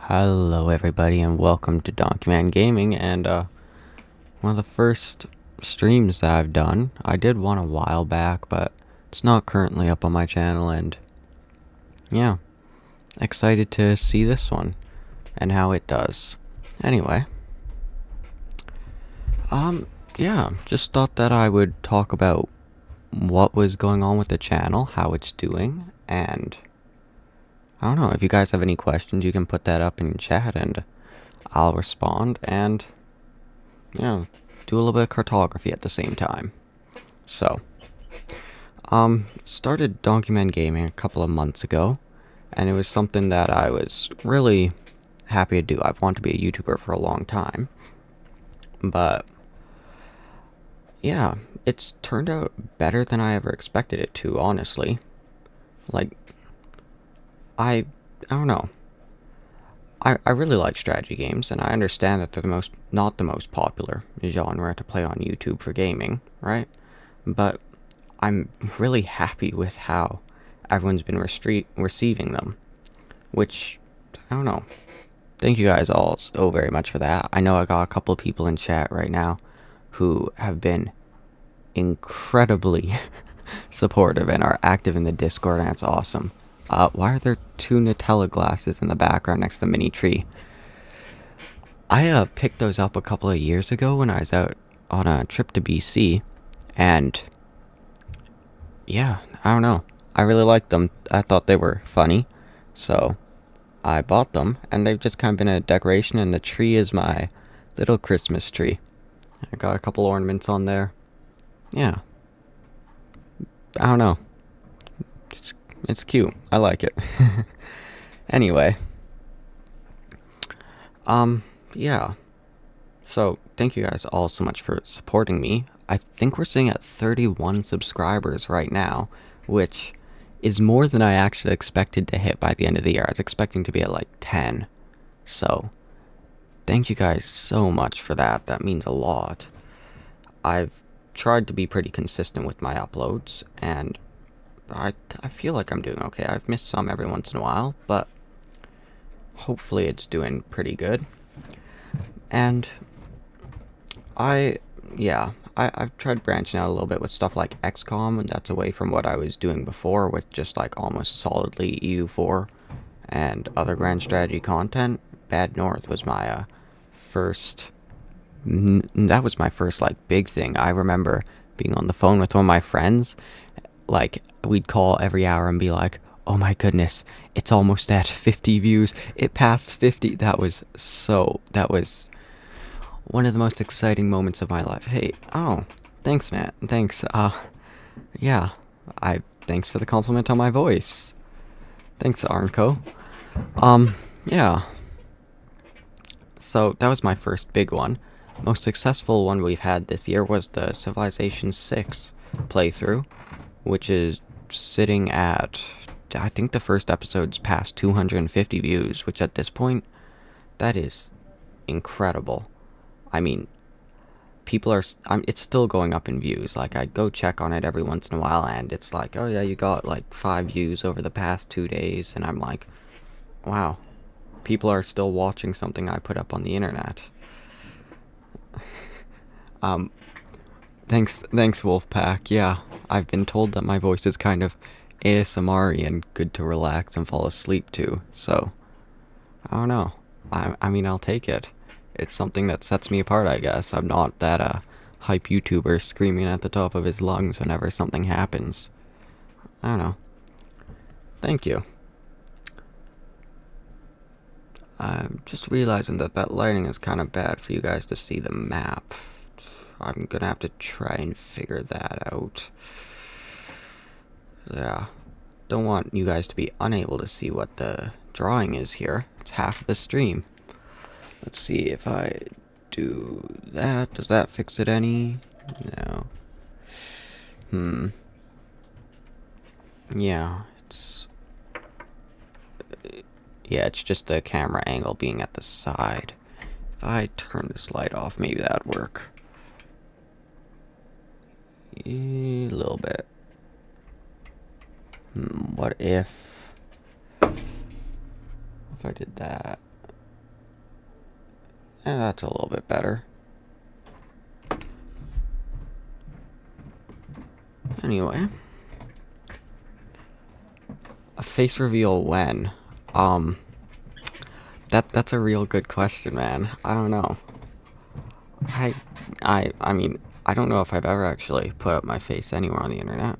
Hello everybody and welcome to Donkeyman Gaming, and one of the first streams that I've done. I did one a while back, but it's not currently up on my channel, and yeah, excited to see this one and how it does. Anyway, yeah, just thought that I would talk about what was going on with the channel, how it's doing, and I don't know, if you guys have any questions, you can put that up in chat and I'll respond, and do a little bit of cartography at the same time. So, started Donkeyman Gaming a couple of months ago, and it was something that I was really happy to do. I've wanted to be a YouTuber for a long time, but yeah, it's turned out better than I ever expected it to, honestly. Like, I don't know. I really like strategy games, and I understand that they're not the most popular genre to play on YouTube for gaming, right? But I'm really happy with how everyone's been receiving them, which, I don't know. Thank you guys all so very much for that. I know I got a couple of people in chat right now who have been incredibly supportive and are active in the Discord, and it's awesome. Why are there two Nutella glasses in the background next to the mini tree? I picked those up a couple of years ago when I was out on a trip to BC, and yeah, I don't know. I really liked them. I thought they were funny, so I bought them, and they've just kind of been a decoration, and the tree is my little Christmas tree. I got a couple ornaments on there. Yeah. I don't know. It's cute. I like it. Anyway. Yeah. So, thank you guys all so much for supporting me. I think we're sitting at 31 subscribers right now, which is more than I actually expected to hit by the end of the year. I was expecting to be at like 10. So, thank you guys so much for that. That means a lot. I've tried to be pretty consistent with my uploads, and I feel like I'm doing okay. I've missed some every once in a while, but hopefully it's doing pretty good. And I've tried branching out a little bit with stuff like XCOM, and that's away from what I was doing before with just like almost solidly EU4 and other grand strategy content. Bad North was my that was my first like big thing. I remember being on the phone with one of my friends, like we'd call every hour and be like, oh my goodness, it's almost at 50 views, it passed 50. That was one of the most exciting moments of my life. Hey, oh, thanks, man. Thanks. Yeah. Thanks for the compliment on my voice. Thanks, Arnco. Yeah. So that was my first big one. Most successful one we've had this year was the Civilization 6 playthrough, which is sitting at, I think the first episode's past 250 views, which at this point, that is incredible. I mean, it's still going up in views. Like, I go check on it every once in a while, and it's like, oh yeah, you got like 5 views over the past 2 days, and I'm like, wow, people are still watching something I put up on the internet. Thanks, Wolfpack. Yeah, I've been told that my voice is kind of ASMR-y and good to relax and fall asleep to, so I don't know. I mean, I'll take it. It's something that sets me apart, I guess. I'm not that hype YouTuber screaming at the top of his lungs whenever something happens. I don't know. Thank you. I'm just realizing that lighting is kind of bad for you guys to see the map. I'm gonna have to try and figure that out. Yeah. Don't want you guys to be unable to see what the drawing is here. It's half of the stream. Let's see if I do that. Does that fix it any? No. Yeah, it's just the camera angle being at the side. If I turn this light off, maybe that'd work. A little bit. What if I did that? That's a little bit better. Anyway. A face reveal when? Um, that's a real good question, man. I don't know. I, I mean, I don't know if I've ever actually put up my face anywhere on the internet.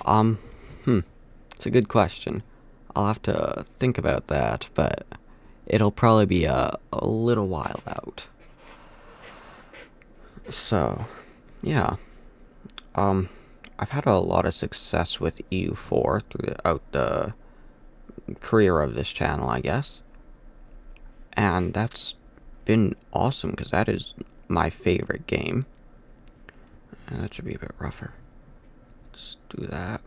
Um, it's a good question. I'll have to think about that, but it'll probably be a little while out. So, yeah. Um, I've had a lot of success with EU4 throughout the career of this channel, I guess. And that's been awesome because that is my favorite game. And that should be a bit rougher. Let's do that.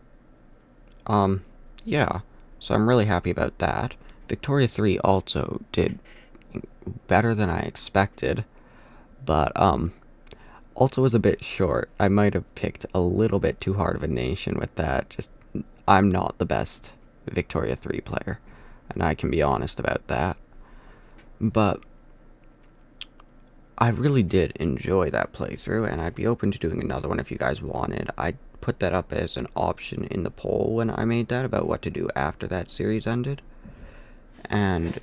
Yeah. So I'm really happy about that. Victoria 3 also did better than I expected, but also was a bit short. I might have picked a little bit too hard of a nation with that. Just I'm not the best Victoria 3 player, and I can be honest about that. But I really did enjoy that playthrough, and I'd be open to doing another one if you guys wanted. I'd put that up as an option in the poll when I made that about what to do after that series ended. And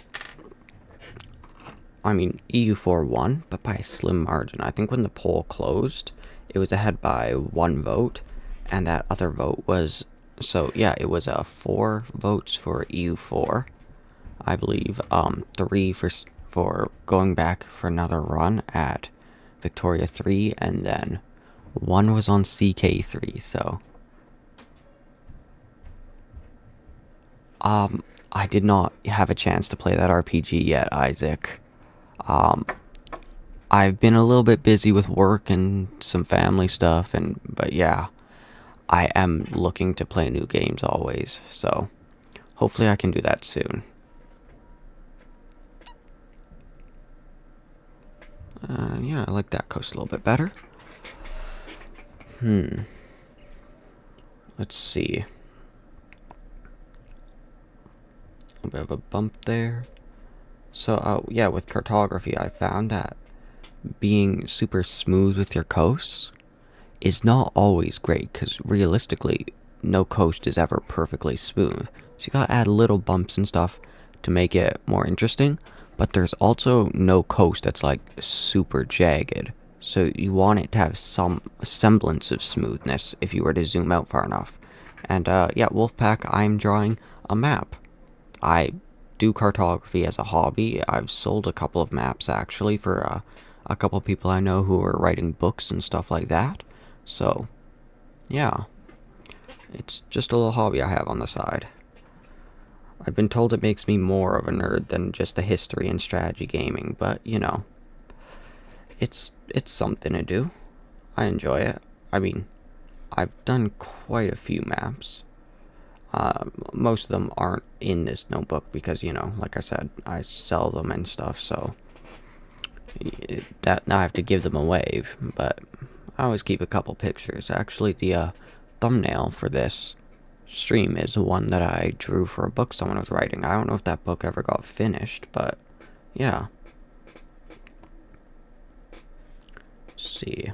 I mean, EU4 won, but by a slim margin. I think when the poll closed, it was ahead by 1 vote, and that other vote was, so yeah, it was 4 votes for EU4, I believe, 3 for going back for another run at Victoria 3, and then 1 was on CK3, so I did not have a chance to play that RPG yet, Isaac. Um, I've been a little bit busy with work and some family stuff, but yeah, I am looking to play new games always, so hopefully I can do that soon. Yeah, I like that coast a little bit better. Let's see. A bit of a bump there. So, yeah, with cartography, I found that being super smooth with your coasts is not always great, because realistically, no coast is ever perfectly smooth. So you gotta add little bumps and stuff to make it more interesting, but there's also no coast that's like super jagged. So you want it to have some semblance of smoothness if you were to zoom out far enough. And yeah, Wolfpack, I'm drawing a map. I do cartography as a hobby. I've sold a couple of maps actually for a couple of people I know who are writing books and stuff like that. So, yeah. It's just a little hobby I have on the side. I've been told it makes me more of a nerd than just a history and strategy gaming, but, you know, it's something to do. I enjoy it. I mean, I've done quite a few maps. Most of them aren't in this notebook because, you know, like I said, I sell them and stuff, so that now I have to give them away, but I always keep a couple pictures. Actually, the thumbnail for this stream is one that I drew for a book someone was writing. I don't know if that book ever got finished, but yeah. Let's see.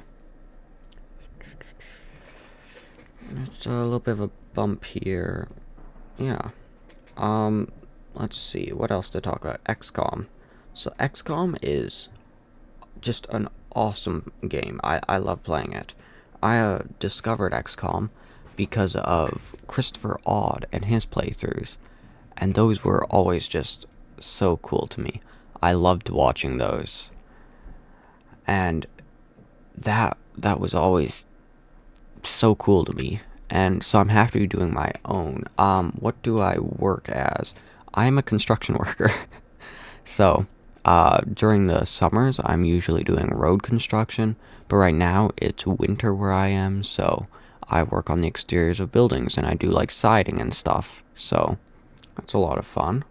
It's a little bit of a bump here. Yeah. Let's see. What else to talk about? XCOM. So XCOM is just an awesome game. I love playing it. I discovered XCOM because of Christopher Odd and his playthroughs, and those were always just so cool to me. I loved watching those, and that was always so cool to me. And so I'm happy doing my own. What do I work as? I'm a construction worker. So, during the summers, I'm usually doing road construction, but right now it's winter where I am, so I work on the exteriors of buildings, and I do like siding and stuff, so that's a lot of fun.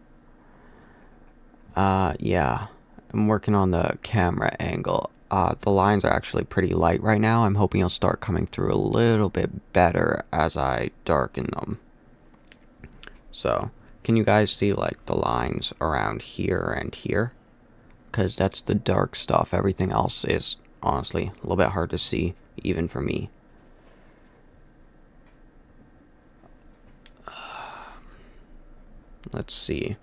Yeah, I'm working on the camera angle. The lines are actually pretty light right now. I'm hoping it'll start coming through a little bit better as I darken them. So, can you guys see like the lines around here and here? because that's the dark stuff. Everything else is honestly a little bit hard to see, even for me. Let's see.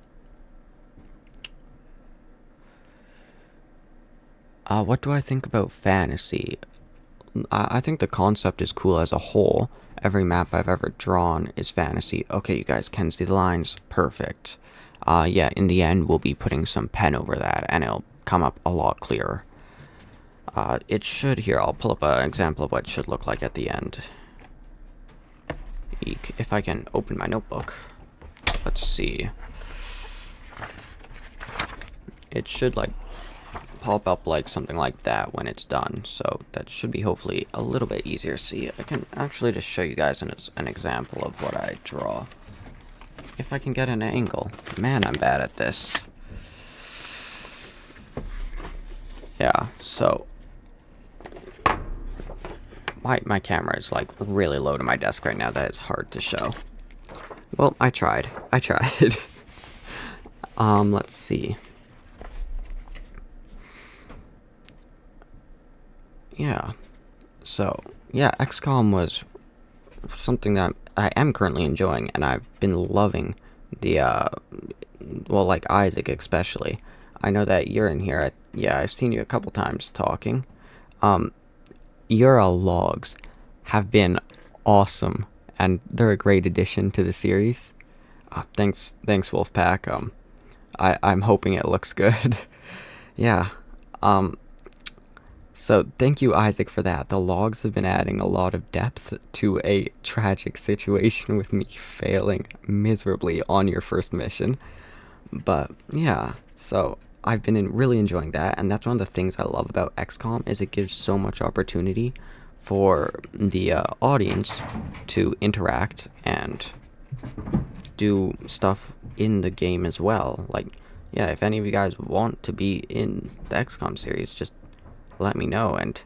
What do I think about fantasy? I think the concept is cool as a whole. Every map I've ever drawn is fantasy. Okay, you guys can see the lines. Perfect. Yeah, in the end, we'll be putting some pen over that, and it'll come up a lot clearer. It should here. I'll pull up an example of what it should look like at the end. Eek. If I can open my notebook. Let's see. It should, like, pop up like something like that when it's done, so that should be hopefully a little bit easier to see. I can actually just show you guys an example of what I draw. If I can get an angle. Man, I'm bad at this. Yeah, so my camera is like really low to my desk right now. That is hard to show. Well, I tried. Let's see. Yeah. So, yeah, XCOM was something that I am currently enjoying, and I've been loving the, well, like Isaac especially. I know that you're in here. Yeah, I've seen you a couple times talking. Your logs have been awesome, and they're a great addition to the series. Thanks, Wolfpack. I'm hoping it looks good. Yeah. So thank you, Isaac, for that. The logs have been adding a lot of depth to a tragic situation with me failing miserably on your first mission. But yeah, so I've been really enjoying that, and that's one of the things I love about XCOM is it gives so much opportunity for the audience to interact and do stuff in the game as well. Like, yeah, if any of you guys want to be in the XCOM series, just let me know, and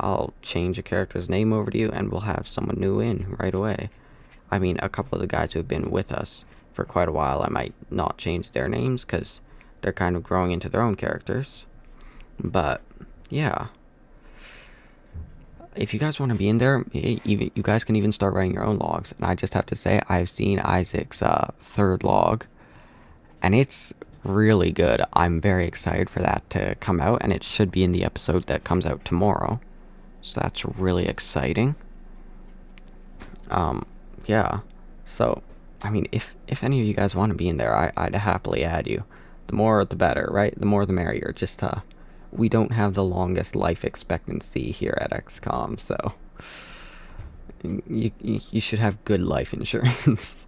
I'll change a character's name over to you, and we'll have someone new in right away. I mean, a couple of the guys who have been with us for quite a while, I might not change their names, because they're kind of growing into their own characters. But, yeah. If you guys want to be in there, you guys can even start writing your own logs. And I just have to say, I've seen Isaac's third log, and it's really good. I'm very excited for that to come out, and it should be in the episode that comes out tomorrow. So that's really exciting. Yeah. So, I mean, if any of you guys want to be in there, I'd happily add you. The more the better, right? The more the merrier. Just we don't have the longest life expectancy here at XCOM, so you should have good life insurance.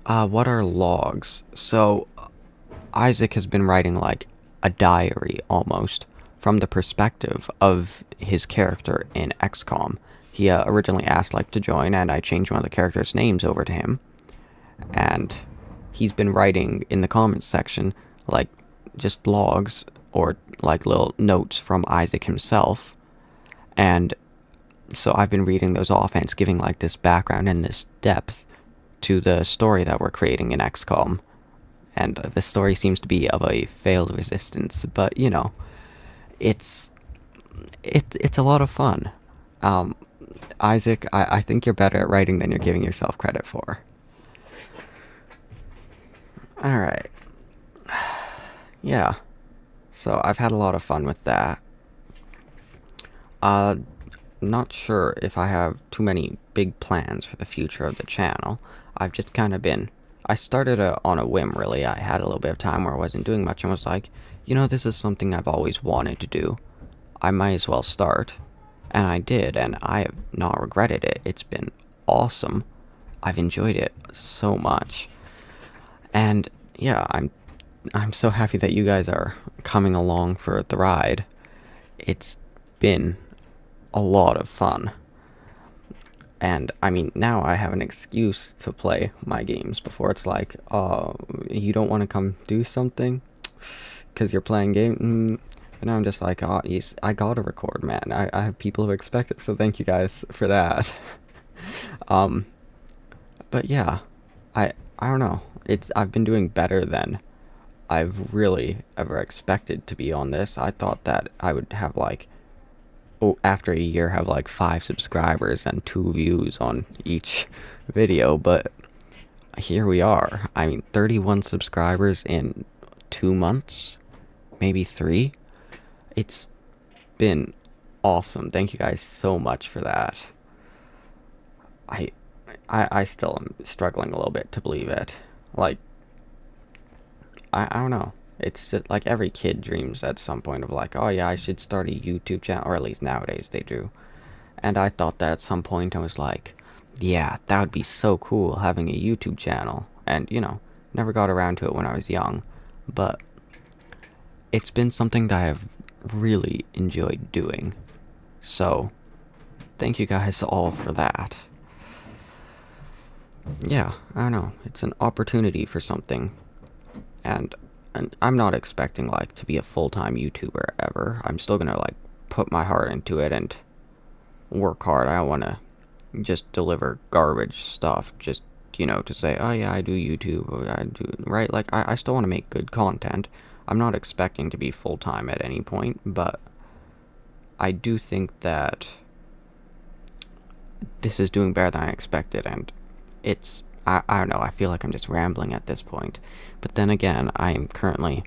What are logs? So, Isaac has been writing like a diary almost from the perspective of his character in XCOM. He originally asked like to join, and I changed one of the characters' names over to him. And he's been writing in the comments section like just logs or like little notes from Isaac himself. And so I've been reading those off, and it's giving like this background and this depth to the story that we're creating in XCOM. And the story seems to be of a failed resistance, but you know, it's a lot of fun. Isaac, I think you're better at writing than you're giving yourself credit for. Alright. Yeah. So I've had a lot of fun with that. Not sure if I have too many big plans for the future of the channel. I've just kind of been... I started on a whim, really. I had a little bit of time where I wasn't doing much and was like, you know, this is something I've always wanted to do. I might as well start. And I did, and I have not regretted it. It's been awesome. I've enjoyed it so much. And yeah, I'm so happy that you guys are coming along for the ride. It's been a lot of fun. And, I mean, now I have an excuse to play my games. Before it's like, oh, you don't want to come do something? Because you're playing game? But now I'm just like, oh, I gotta record, man. I have people who expect it, so thank you guys for that. But yeah, I don't know. I've been doing better than I've really ever expected to be on this. I thought that I would have like, oh, after a year, have like 5 subscribers and 2 views on each video, but here we are. I mean, 31 subscribers in 2 months, maybe 3. It's been awesome. Thank you guys so much for that. I, I still am struggling a little bit to believe it. Like, I don't know. It's just, like every kid dreams at some point of like, oh yeah, I should start a YouTube channel, or at least nowadays they do. And I thought that at some point I was like, yeah, that would be so cool having a YouTube channel. And, never got around to it when I was young. But it's been something that I've really enjoyed doing. So, thank you guys all for that. Yeah, I don't know. It's an opportunity for something. And I'm not expecting, like, to be a full-time YouTuber ever. I'm still gonna, like, put my heart into it and work hard. I don't want to just deliver garbage stuff just, to say, oh yeah, I do YouTube, or I do, right? Like, I still want to make good content. I'm not expecting to be full-time at any point, but I do think that this is doing better than I expected, and I don't know, I feel like I'm just rambling at this point. But then again, I am currently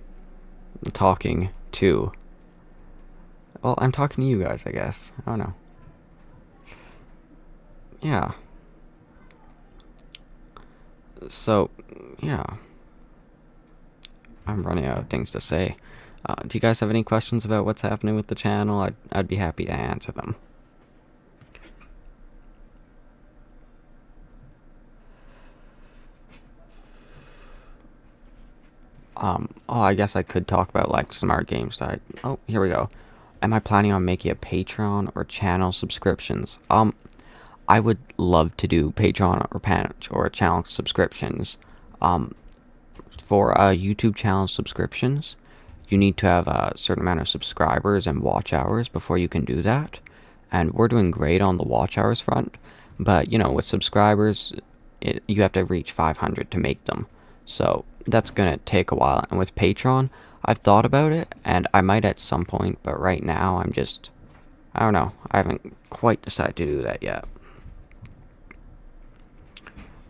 talking to, well, I'm talking to you guys, I guess. I don't know. Yeah. So, yeah. I'm running out of things to say. Do you guys have any questions about what's happening with the channel? I'd be happy to answer them. Oh, I guess I could talk about, like, smart games that oh, here we go. Am I planning on making a Patreon or channel subscriptions? I would love to do Patreon or channel subscriptions. For YouTube channel subscriptions, you need to have a certain amount of subscribers and watch hours before you can do that. And we're doing great on the watch hours front, but with subscribers, you have to reach 500 to make them. So that's gonna take a while. And with Patreon, I've thought about it, and I might at some point, but right now I don't know. I haven't quite decided to do that yet.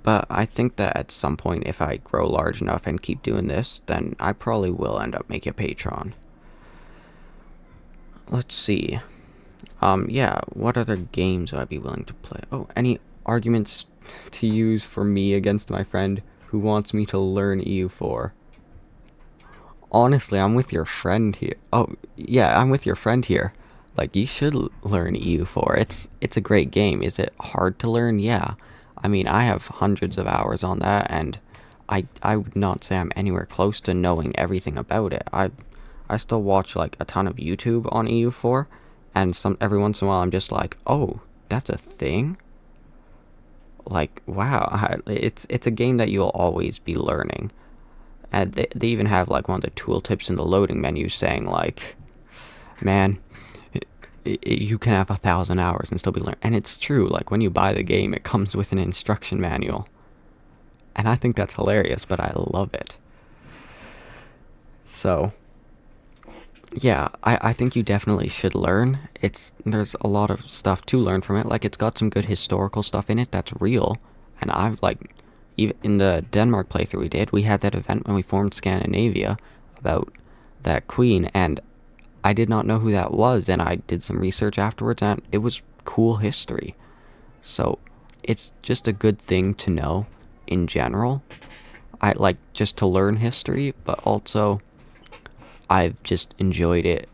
But I think that at some point, if I grow large enough and keep doing this, then I probably will end up making a Patreon. Let's see. Yeah, what other games would I be willing to play? Oh, any arguments to use for me against my friend who wants me to learn EU4? Honestly, I'm with your friend here. Oh, yeah, I'm with your friend here. Like, you should learn EU4. It's a great game. Is it hard to learn? Yeah. I mean, I have hundreds of hours on that, and I would not say I'm anywhere close to knowing everything about it. I still watch, like, a ton of YouTube on EU4, and every once in a while I'm just like, oh, that's a thing? Like, wow, it's a game that you'll always be learning. And they even have, like, one of the tooltips in the loading menu saying, like, man, you can have 1,000 hours and still be learning. And it's true, like, when you buy the game, it comes with an instruction manual. And I think that's hilarious, but I love it. So, yeah, I think you definitely should learn. There's a lot of stuff to learn from it. Like, it's got some good historical stuff in it that's real. And I've, like, even in the Denmark playthrough we did, we had that event when we formed Scandinavia about that queen, and I did not know who that was, and I did some research afterwards, and it was cool history. So, it's just a good thing to know in general. I like just to learn history, but also I've just enjoyed it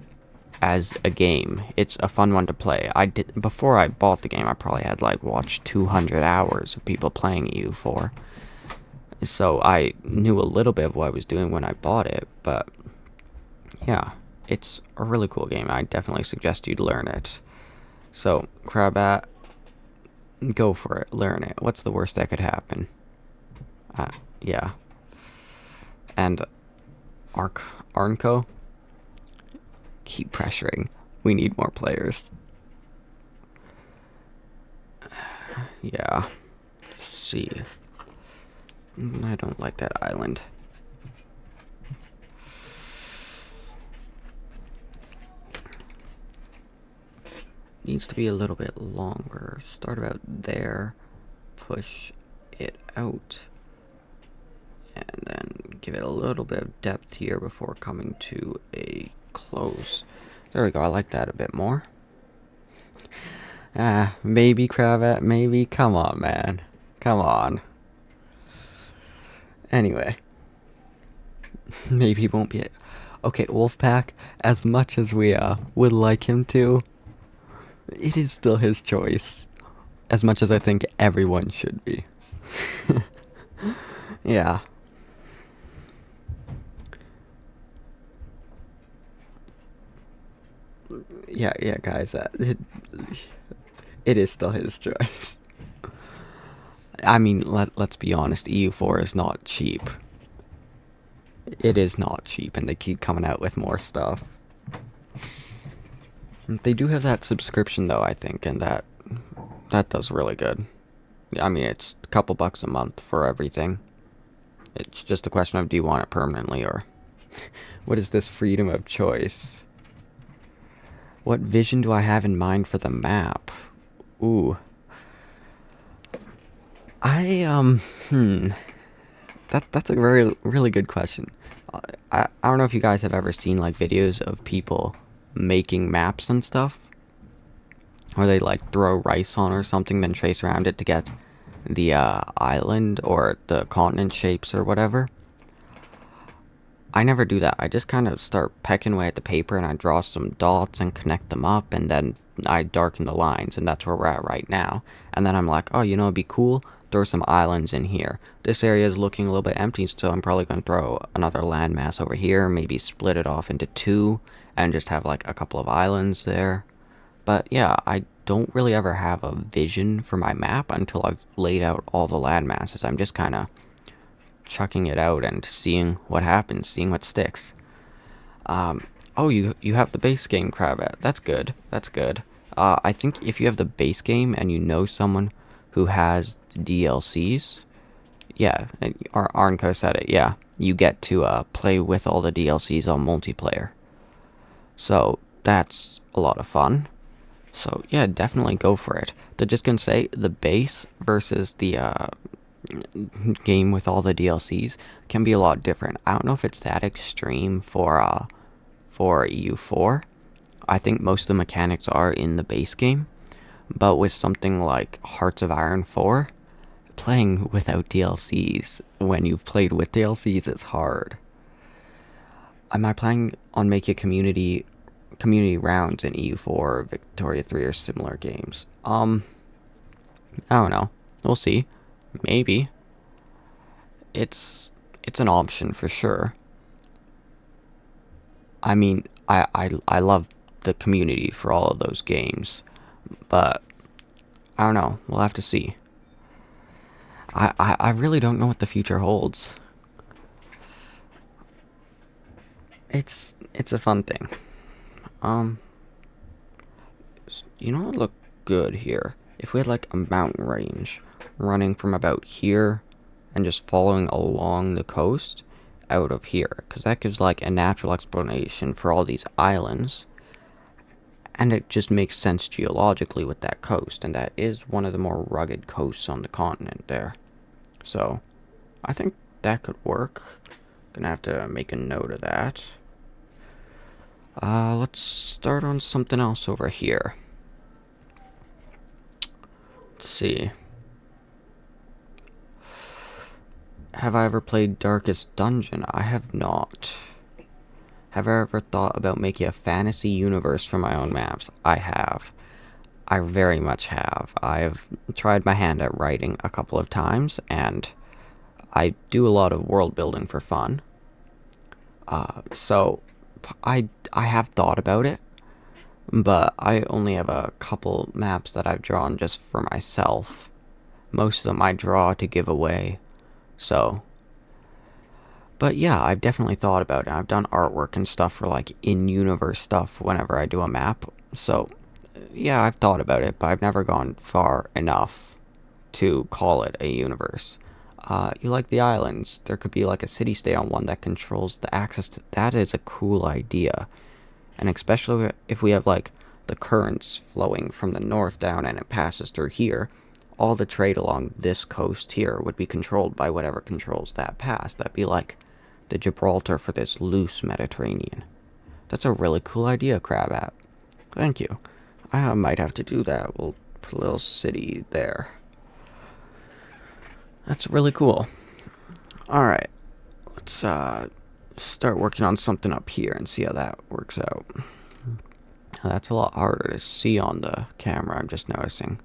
as a game. It's a fun one to play. Before I bought the game, I probably had, like, watched 200 hours of people playing EU4. So I knew a little bit of what I was doing when I bought it, but yeah, it's a really cool game. I definitely suggest you to learn it. So, Crabat, go for it. Learn it. What's the worst that could happen? Yeah. And Arnco, keep pressuring. We need more players. Yeah. Let's see. I don't like that island. needs to be a little bit longer. Start about there, push it out, and then give it a little bit of depth here before coming to a close. There we go, I like that a bit more. Maybe Cravat, maybe. Come on, man. Come on. Anyway. Maybe he won't be it. Okay, Wolfpack, as much as we would like him to, it is still his choice. As much as I think everyone should be. Yeah. Yeah, guys, it is still his choice. I mean, let's be honest, EU4 is not cheap. It is not cheap, and they keep coming out with more stuff. They do have that subscription, though, I think, and that does really good. I mean, it's a couple bucks a month for everything. It's just a question of, do you want it permanently, or what is this freedom of choice? What vision do I have in mind for the map? Ooh. That's a really good question. I don't know if you guys have ever seen, like, videos of people making maps and stuff, where they, like, throw rice on or something, then trace around it to get the island or the continent shapes or whatever. I never do that. I just kind of start pecking away at the paper, and I draw some dots and connect them up, and then I darken the lines, and that's where we're at right now. And then I'm like, oh, you know, it'd be cool, throw some islands in here. This area is looking a little bit empty, so I'm probably going to throw another landmass over here, maybe split it off into two, and just have, like, a couple of islands there. But yeah, I don't really ever have a vision for my map until I've laid out all the landmasses. I'm just kind of chucking it out and seeing what happens, seeing what sticks. Oh, you have the base game, Cravat. That's good. That's good. I think if you have the base game and you know someone who has the DLCs, yeah, Arnko said it, yeah, you get to play with all the DLCs on multiplayer. So that's a lot of fun. So yeah, definitely go for it. They're just gonna say the base versus the game with all the DLCs can be a lot different. I don't know if it's that extreme for EU4. I think most of the mechanics are in the base game, but with something like Hearts of Iron 4, playing without DLCs when you've played with DLCs is hard. Am I planning on making community rounds in EU4 or Victoria 3 or similar games? I don't know. We'll see. Maybe. It's an option for sure. I mean, I love the community for all of those games, but I don't know. We'll have to see. I really don't know what the future holds. It's a fun thing. You know what would look good here? If we had, like, a mountain range running from about here and just following along the coast out of here, because that gives, like, a natural explanation for all these islands, and it just makes sense geologically with that coast, and that is one of the more rugged coasts on the continent there. So I think that could work. Gonna have to make a note of that. Let's start on something else over here. Let's see. Have I ever played Darkest Dungeon? I have not. Have I ever thought about making a fantasy universe for my own maps? I have. I very much have. I've tried my hand at writing a couple of times, and I do a lot of world building for fun. So I have thought about it, but I only have a couple maps that I've drawn just for myself. Most of them I draw to give away. So, but yeah, I've definitely thought about it. I've done artwork and stuff for, like, in-universe stuff whenever I do a map. So, yeah, I've thought about it, but I've never gone far enough to call it a universe. You like the islands. There could be, like, a city-state on one that controls the access to... That is a cool idea. And especially if we have, like, the currents flowing from the north down and it passes through here, all the trade along this coast here would be controlled by whatever controls that pass. That'd be like the Gibraltar for this loose Mediterranean. That's a really cool idea, Crabat. Thank you. I might have to do that. We'll put a little city there. That's really cool. Alright. Let's start working on something up here and see how that works out. That's a lot harder to see on the camera, I'm just noticing.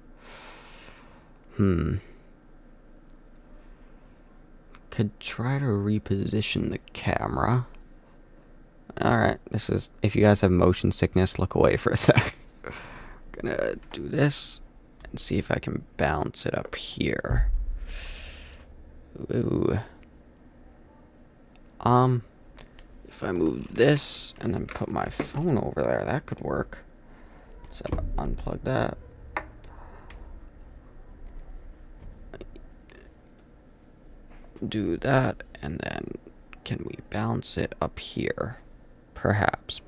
Could try to reposition the camera. Alright, this is... If you guys have motion sickness, look away for a sec. Gonna do this and see if I can bounce it up here. Ooh. If I move this and then put my phone over there, that could work. So unplug that. Do that, and then can we bounce it up here? Perhaps.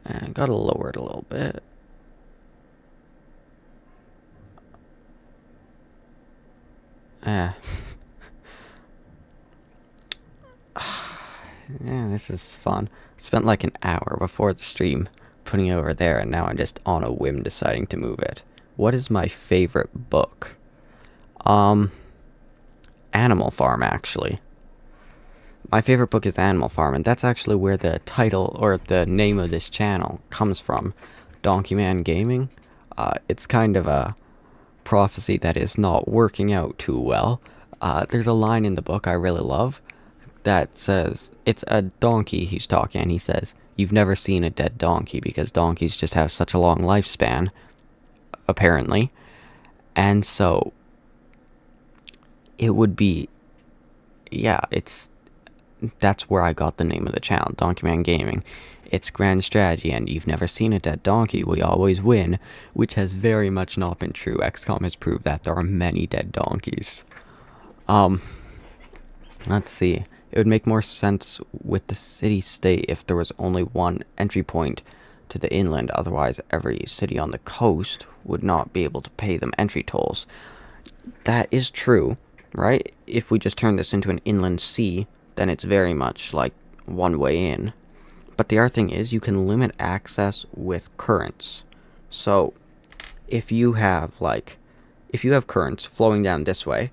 And gotta lower it a little bit. Yeah, this is fun. Spent like an hour before the stream putting it over there, and now I'm just on a whim deciding to move it. What is my favorite book? Animal Farm, actually. My favorite book is Animal Farm, and that's actually where the title, or the name of this channel, comes from. Donkeyman Gaming. It's kind of a prophecy that is not working out too well. There's a line in the book I really love that says, it's a donkey he's talking, and he says, "You've never seen a dead donkey," because donkeys just have such a long lifespan, apparently. And so it would be, yeah, that's where I got the name of the channel, Donkeyman Gaming. It's grand strategy, and you've never seen a dead donkey, we always win, which has very much not been true. XCOM has proved that there are many dead donkeys. Let's see. It would make more sense with the city-state if there was only one entry point to the inland. Otherwise, every city on the coast would not be able to pay them entry tolls. That is true, right? If we just turn this into an inland sea, then it's very much like one way in. But the other thing is, you can limit access with currents. So, if you have currents flowing down this way,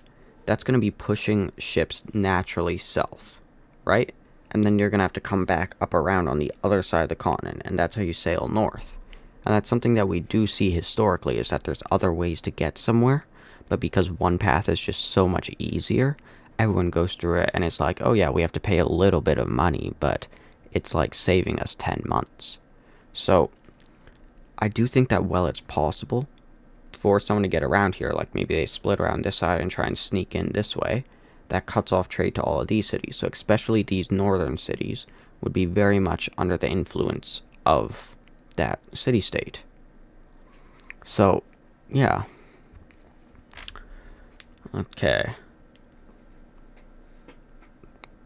that's going to be pushing ships naturally south, right? And then you're going to have to come back up around on the other side of the continent, and that's how you sail north. And that's something that we do see historically, is that there's other ways to get somewhere, but because one path is just so much easier, everyone goes through it, and it's like, oh yeah, we have to pay a little bit of money, but it's like saving us 10 months. So, I do think that while it's possible for someone to get around here, like maybe they split around this side and try and sneak in this way, that cuts off trade to all of these cities. So especially these northern cities would be very much under the influence of that city-state. So, yeah. Okay.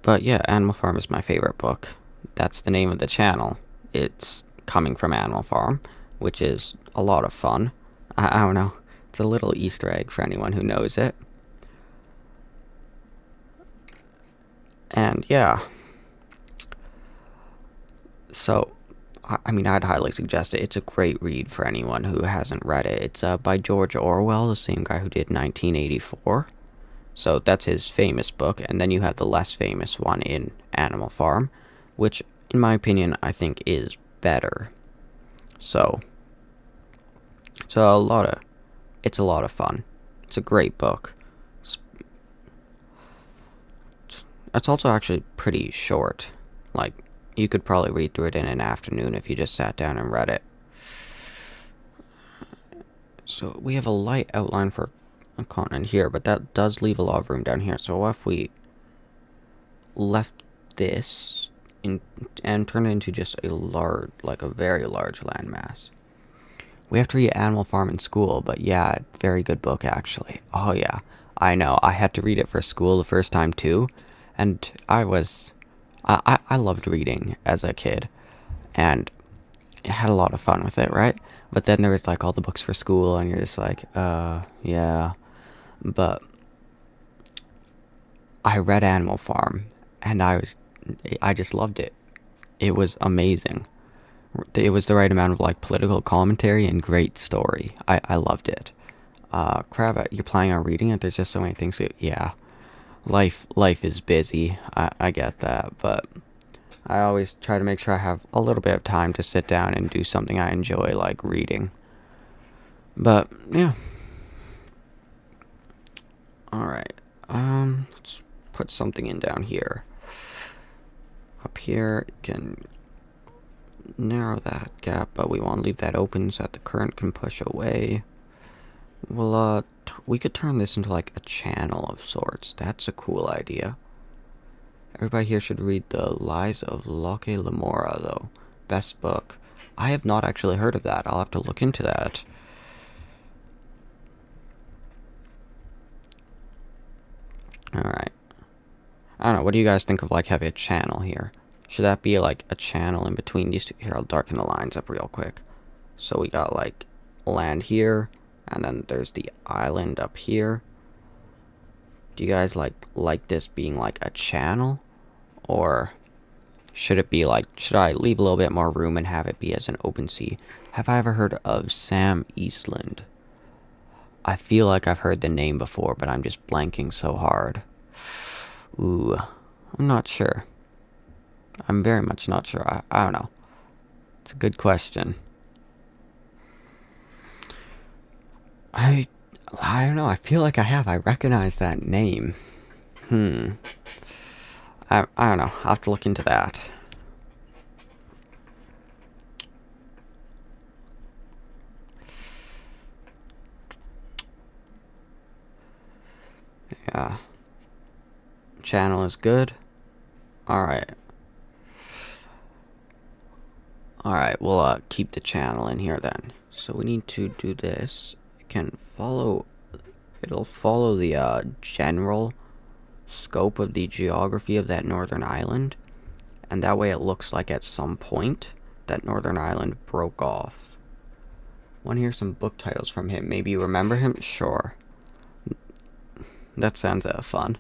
But yeah, Animal Farm is my favorite book. That's the name of the channel. It's coming from Animal Farm, which is a lot of fun. I don't know. It's a little Easter egg for anyone who knows it. And yeah. So, I mean, I'd highly suggest it. It's a great read for anyone who hasn't read it. It's by George Orwell, the same guy who did 1984. So that's his famous book. And then you have the less famous one in Animal Farm, which, in my opinion, I think is better. So, it's a lot of fun. It's a great book. It's also actually pretty short. Like, you could probably read through it in an afternoon if you just sat down and read it. So, we have a light outline for a continent here, but that does leave a lot of room down here. So, what if we left this and turn it into just a very large landmass? We have to read Animal Farm in school, but yeah, very good book, actually. Oh yeah, I know. I had to read it for school the first time, too, and I was I loved reading as a kid, and I had a lot of fun with it, right? But then there was like all the books for school, and you're just like, yeah. But I read Animal Farm, and I just loved it. It was amazing. It was the right amount of like political commentary and great story. I loved it. Crap, you're planning on reading it? There's just so many things. Yeah, life is busy. I get that, but I always try to make sure I have a little bit of time to sit down and do something I enjoy, like reading. But yeah, all right. Let's put something in down here. Up here, you can narrow that gap, but we want to leave that open so that the current can push away. Well, we could turn this into like a channel of sorts. That's a cool idea. Everybody here should read The Lies of Locke Lamora, though. Best book. I have not actually heard of that. I'll have to look into that. Alright. I don't know, what do you guys think of like having a channel here? Should that be like a channel in between these two? Here, I'll darken the lines up real quick. So we got like land here, and then there's the island up here. Do you guys like this being like a channel? Or should it be like, should I leave a little bit more room and have it be as an open sea? Have I ever heard of Sam Eastland? I feel like I've heard the name before, but I'm just blanking so hard. Ooh, I'm not sure. I'm very much not sure. I don't know. It's a good question. I don't know. I feel like I recognize that name. I don't know. I'll have to look into that. Yeah. Channel is good. Alright. Alright, we'll keep the channel in here then. So we need to do this. It can follow... It'll follow the general scope of the geography of that northern island. And that way it looks like at some point that northern island broke off. Want to hear some book titles from him? Maybe you remember him? Sure. That sounds fun.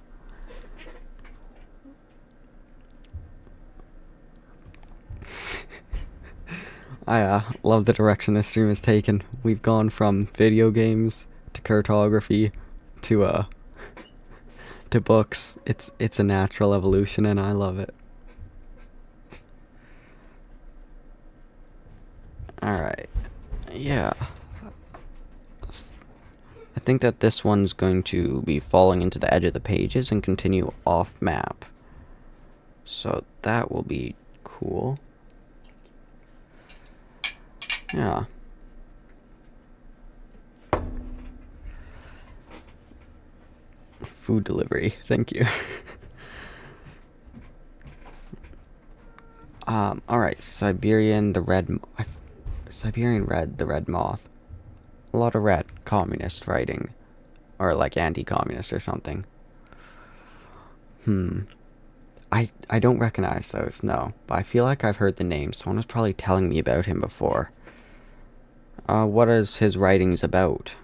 I love the direction this stream has taken. We've gone from video games to cartography to to books. It's a natural evolution, and I love it. Alright. Yeah. I think that this one's going to be falling into the edge of the pages and continue off map. So that will be cool. Yeah. Food delivery. Thank you. Alright. Siberian Red, the Red Moth. A lot of red. Communist writing. Or like anti-communist or something. I don't recognize those, no. But I feel like I've heard the name. Someone was probably telling me about him before. What is his writings about?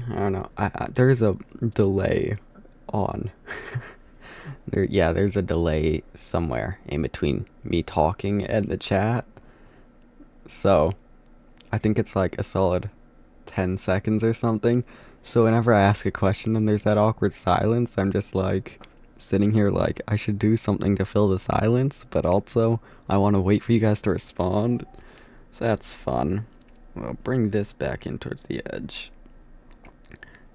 I don't know. There's a delay on. There's a delay somewhere in between me talking and the chat. So, I think it's like a solid 10 seconds or something. So whenever I ask a question and there's that awkward silence, I'm just like sitting here like I should do something to fill the silence, but also I want to wait for you guys to respond. So that's fun. I'll bring this back in towards the edge.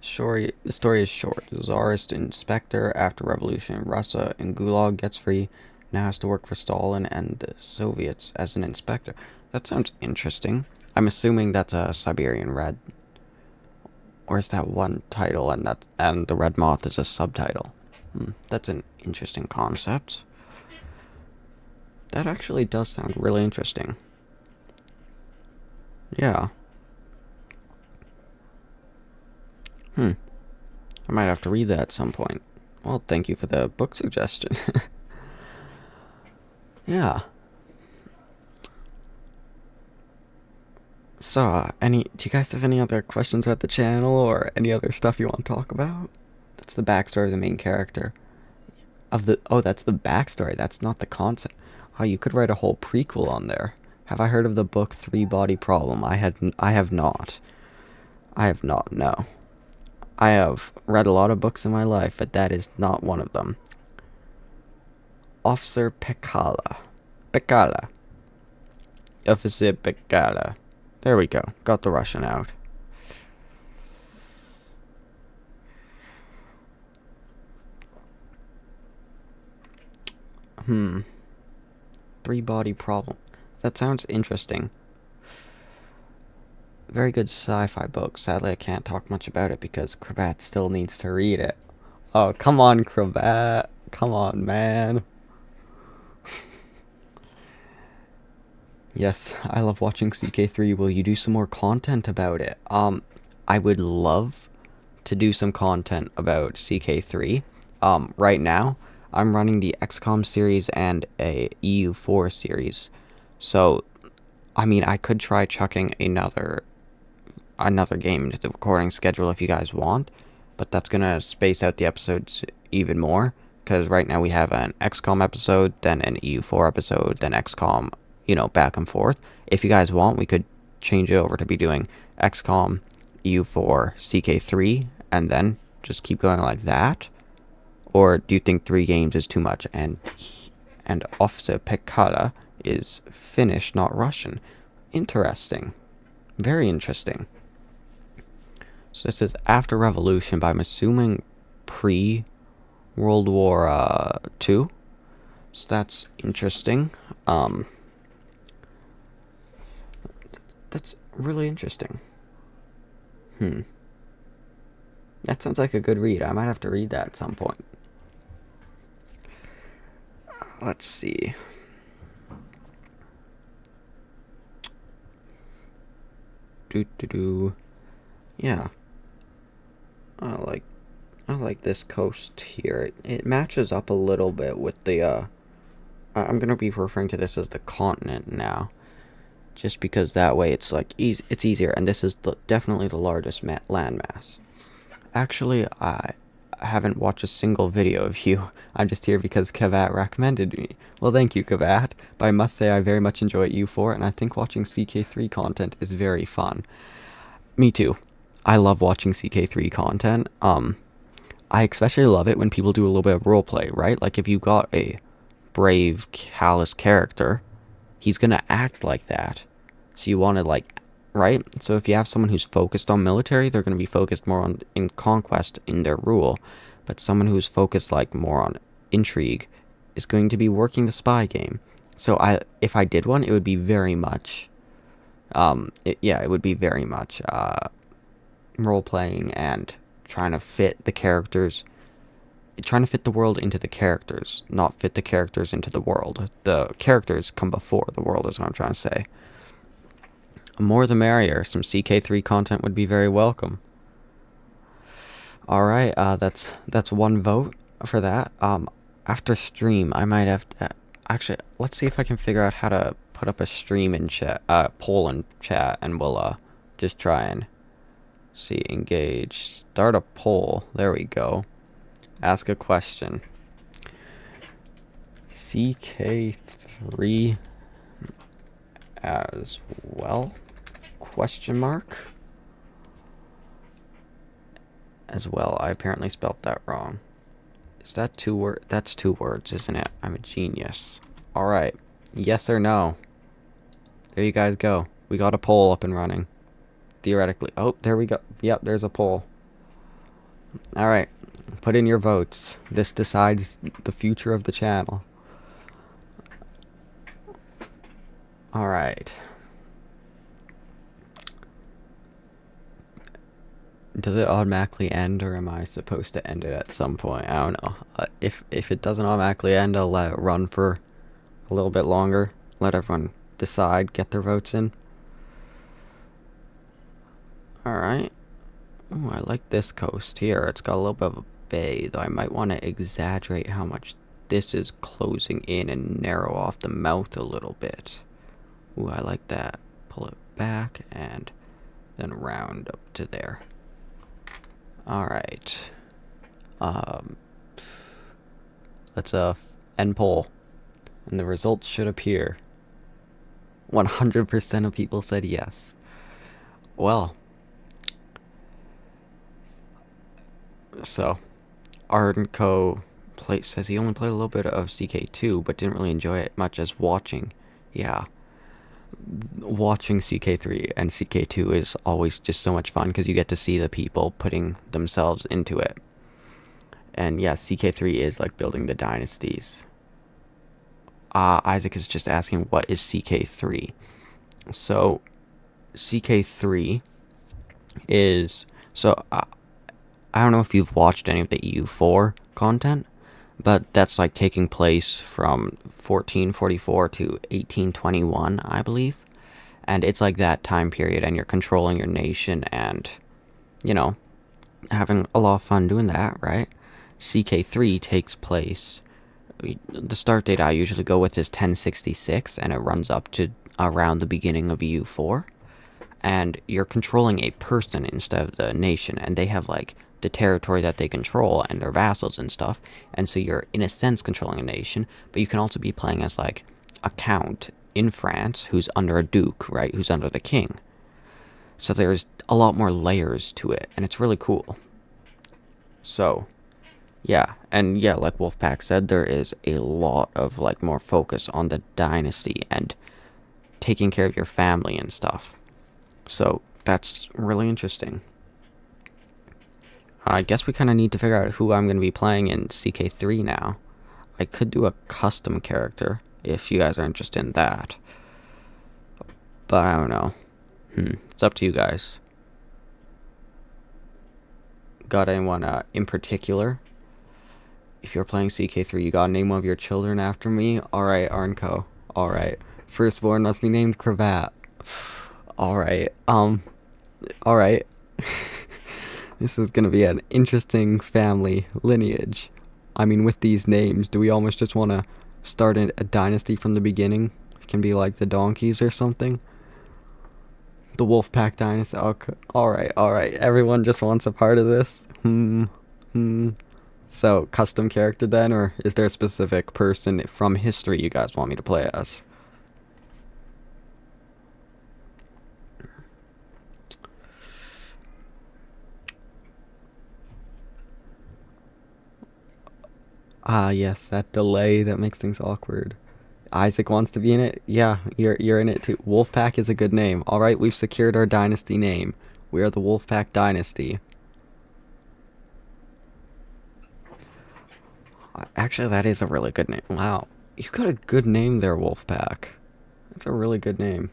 The story is short. The Tsarist inspector after revolution in Russia in Gulag gets free, now has to work for Stalin and the Soviets as an inspector. That sounds interesting. I'm assuming that's a Siberian Red. Or is that one title and the Red Moth is a subtitle? That's an interesting concept. That actually does sound really interesting. Yeah. I might have to read that at some point. Well, thank you for the book suggestion. Yeah. So, do you guys have any other questions about the channel or any other stuff you want to talk about? That's the backstory of the main character. Oh, that's the backstory. That's not the concept. Oh, you could write a whole prequel on there. Have I heard of the book Three Body Problem? I have not. I have not, no. I have read a lot of books in my life, but that is not one of them. Officer Pekala. Pekala. Officer Pekala. There we go. Got the Russian out. Three Body Problem. That sounds interesting. Very good sci-fi book. Sadly, I can't talk much about it because Cravat still needs to read it. Oh, come on, Cravat. Come on, man. Yes, I love watching CK3. Will you do some more content about it? I would love to do some content about CK3. Right now, I'm running the XCOM series and a EU4 series. So, I mean, I could try chucking another game into the recording schedule if you guys want, but that's gonna space out the episodes even more, because right now we have an XCOM episode, then an EU4 episode, then XCOM, back and forth. If you guys want, we could change it over to be doing XCOM, EU4, CK3, and then just keep going like that. Or do you think 3 games is too much? And Officer Pekala is Finnish, not Russian. Interesting. Very interesting. So this is after Revolution, but I'm assuming pre-World War II. So that's interesting. That's really interesting. That sounds like a good read. I might have to read that at some point. Let's see. Yeah. I like this coast here. It matches up a little bit with the I'm gonna be referring to this as the continent now, just because that way it's like it's easier, and this is definitely the largest landmass. Actually, I haven't watched a single video of you. I'm just here because Kavat recommended me. Well, thank you, Kavat. But I must say I very much enjoy EU4, and I think watching CK3 content is very fun. Me too. I love watching CK3 content. I especially love it when people do a little bit of roleplay, right? Like if you got a brave, callous character, he's gonna act like that. So you want to right? So if you have someone who's focused on military, they're gonna be focused more on in conquest in their rule. But someone who's focused more on intrigue is going to be working the spy game. So if I did one, it would be very much, it would be very much role playing and trying to fit the characters, trying to fit the world into the characters, not fit the characters into the world. The characters come before the world, is what I'm trying to say. More the merrier. Some CK3 content would be very welcome. Alright, that's one vote for that. After stream, I might have to... Actually, let's see if I can figure out how to put up a stream in chat, poll in chat, and we'll, just try and see, engage, start a poll. There we go. Ask a question. CK3 as well? Question mark? As well. I apparently spelled that wrong. Is that 2 words? That's 2 words, isn't it? I'm a genius. Alright. Yes or no? There you guys go. We got a poll up and running. Theoretically. Oh, there we go. Yep, there's a poll. Alright. Put in your votes. This decides the future of the channel. Alright. Does it automatically end, or am I supposed to end it at some point? I don't know. If it doesn't automatically end, I'll let it run for a little bit longer. Let everyone decide, get their votes in. Alright. Oh, I like this coast here. It's got a little bit of a bay, though I might want to exaggerate how much this is closing in and narrow off the mouth a little bit. Ooh, I like that. Pull it back and then round up to there. Alright. Let's end poll. And the results should appear. 100% of people said yes. Well. So, Ardenco says he only played a little bit of CK2, but didn't really enjoy it much as watching. Yeah. Watching CK3 and CK2 is always just so much fun because you get to see the people putting themselves into it. And yeah, CK3 is like building the dynasties. Isaac is just asking, what is CK3? So, CK3 is... So, I don't know if you've watched any of the EU4 content, but that's like taking place from 1444 to 1821, I believe. And it's like that time period, and you're controlling your nation and, you know, having a lot of fun doing that, right? CK3 takes place... The start date I usually go with is 1066, and it runs up to around the beginning of EU4. And you're controlling a person instead of the nation, and they have like the territory that they control and their vassals and stuff, and so you're in a sense controlling a nation, but you can also be playing as like a count in France who's under a duke, right, who's under the king. So there's a lot more layers to it, and it's really cool. So yeah, and yeah, like Wolfpack said, there is a lot of like more focus on the dynasty and taking care of your family and stuff. So that's really interesting. I guess we kind of need to figure out who I'm going to be playing in CK3 now. I could do a custom character if you guys are interested in that. But I don't know. It's up to you guys. Got anyone in particular? If you're playing CK3, you gotta name one of your children after me? Alright, Arnco. Alright. Firstborn must be named Cravat. Alright, alright. This is gonna be an interesting family lineage. I mean, with these names, do we almost just want to start a dynasty from the beginning? It can be like the Donkeys or something. The Wolfpack dynasty. Okay. Alright. Everyone just wants a part of this? So, custom character then, or is there a specific person from history you guys want me to play as? Yes, that delay that makes things awkward. Isaac wants to be in it? Yeah, you're in it too. Wolfpack is a good name. Alright, we've secured our dynasty name. We are the Wolfpack Dynasty. Actually, that is a really good name. Wow. You got a good name there, Wolfpack. That's a really good name.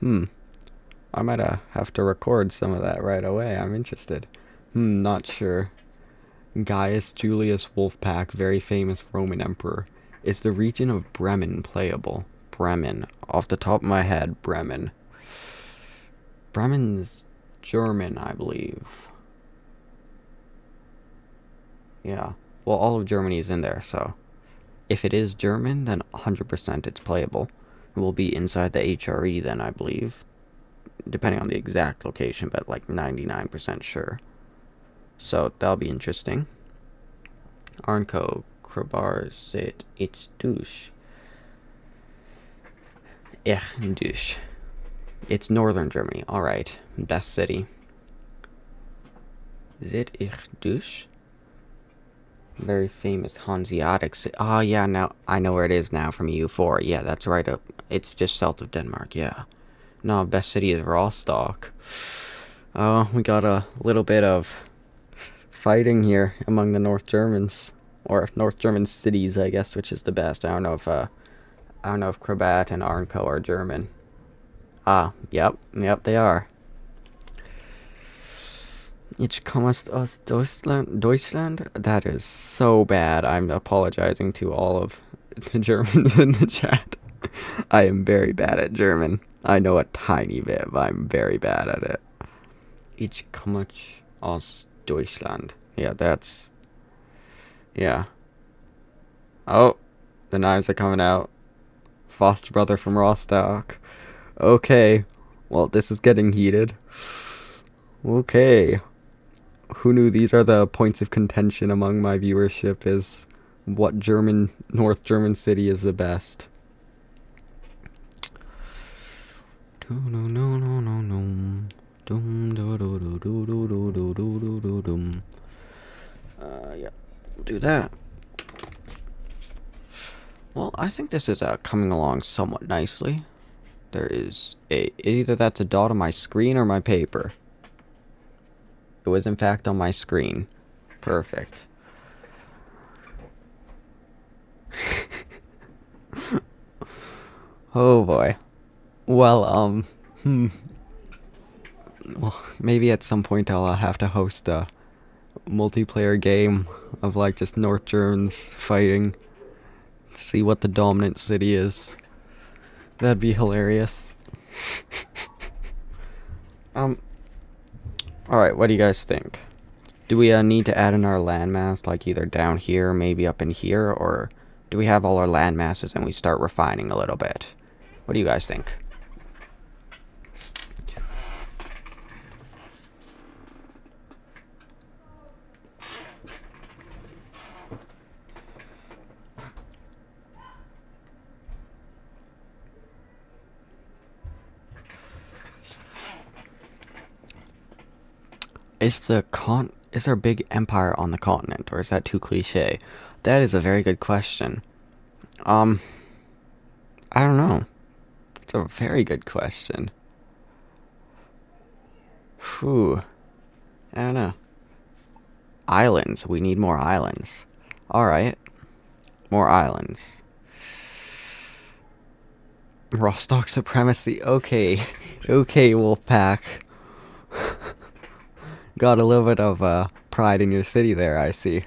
I might have to record some of that right away. I'm interested. Not sure. Gaius Julius Wolfpack, very famous Roman emperor. Is the region of Bremen playable? Bremen. Off the top of my head, Bremen. Bremen's German, I believe. Yeah. Well, all of Germany is in there, so... If it is German, then 100% it's playable. It will be inside the HRE then, I believe. Depending on the exact location, but like 99% sure. So, that'll be interesting. Arnco, Krobar, Sit, Ich Dusch. Dusch. It's northern Germany. Alright. Best city. Sit, Ich Dusch. Very famous Hanseatic city. Oh, yeah, now I know where it is now from EU4. Yeah, that's right up. It's just south of Denmark, yeah. No, best city is Rostock. Oh, we got a little bit of fighting here among the North Germans. Or North German cities, I guess, which is the best. I don't know if Krabat and Arnco are German. Yep, they are. Ich komme aus Deutschland? That is so bad. I'm apologizing to all of the Germans in the chat. I am very bad at German. I know a tiny bit, but I'm very bad at it. Ich komme aus Deutschland. Yeah, that's... Yeah. Oh, the knives are coming out. Foster brother from Rostock. Okay. Well, this is getting heated. Okay. Who knew these are the points of contention among my viewership is what North German city is the best. Yeah, do that. Well, I think this is coming along somewhat nicely. There is either that's a dot on my screen or my paper. It was in fact on my screen. Perfect. Oh boy. Well, well, maybe at some point I'll have to host a multiplayer game of like just North Germans fighting. See what the dominant city is. That'd be hilarious. Alright, what do you guys think? Do we need to add in our landmass, like either down here, maybe up in here, or do we have all our landmasses and we start refining a little bit? What do you guys think? Is there a big empire on the continent, or is that too cliche? That is a very good question. I don't know. It's a very good question. Whew. I don't know. Islands. We need more islands. Alright. More islands. Rostock supremacy. Okay. Okay, Wolfpack. Got a little bit of pride in your city there, I see.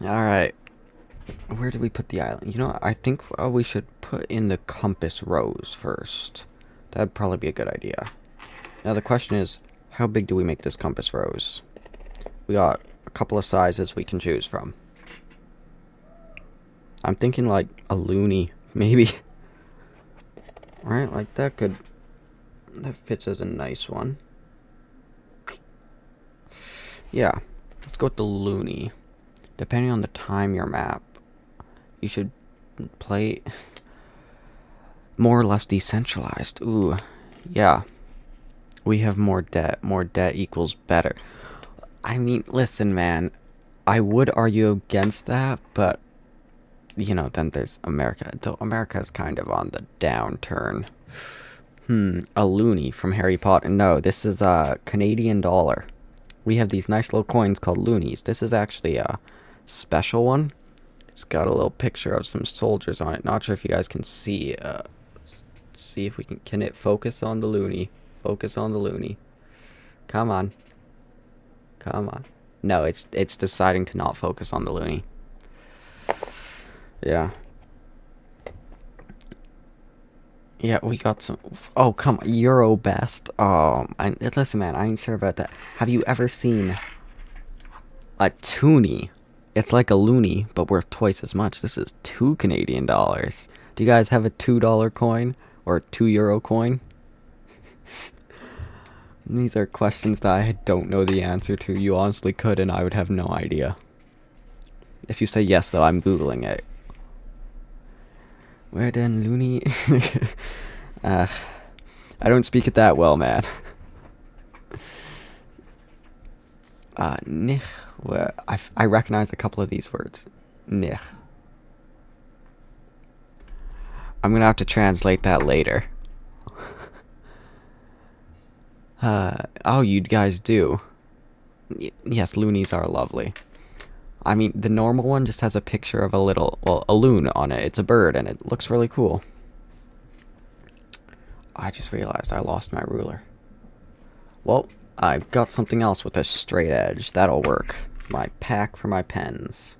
Alright. Where do we put the island? You know, I think we should put in the compass rose first. That'd probably be a good idea. Now the question is, how big do we make this compass rose? We got a couple of sizes we can choose from. I'm thinking like a loony, maybe. Alright, like that fits as a nice one. Yeah, let's go with the loony. Depending on the time your map, you should play more or less decentralized. Ooh, yeah. We have more debt. More debt equals better. I mean, listen, man. I would argue against that, but, you know, then there's America. Though America's kind of on the downturn. A loony from Harry Potter. No, this is a Canadian dollar. We have these nice little coins called loonies. This is actually a special one. It's got a little picture of some soldiers on it. Not sure if you guys can see. See if we can it focus on the loony. Focus on the loony. Come on. Come on. No, it's deciding to not focus on the loony. Yeah. Yeah, we got some... Oh, come on. Euro best. Oh, listen, man, I ain't sure about that. Have you ever seen a toonie? It's like a loony, but worth twice as much. This is 2 Canadian dollars. Do you guys have a $2 coin? Or a €2 coin? These are questions that I don't know the answer to. You honestly could, and I would have no idea. If you say yes, though, I'm Googling it. Where then, loony? I don't speak it that well, man. Nich. Where I recognize a couple of these words. Nich. I'm gonna have to translate that later. Oh, you guys do. Yes, loonies are lovely. I mean, the normal one just has a picture of a little, well, a loon on it. It's a bird, and it looks really cool. I just realized I lost my ruler. Well, I've got something else with a straight edge. That'll work. My pack for my pens.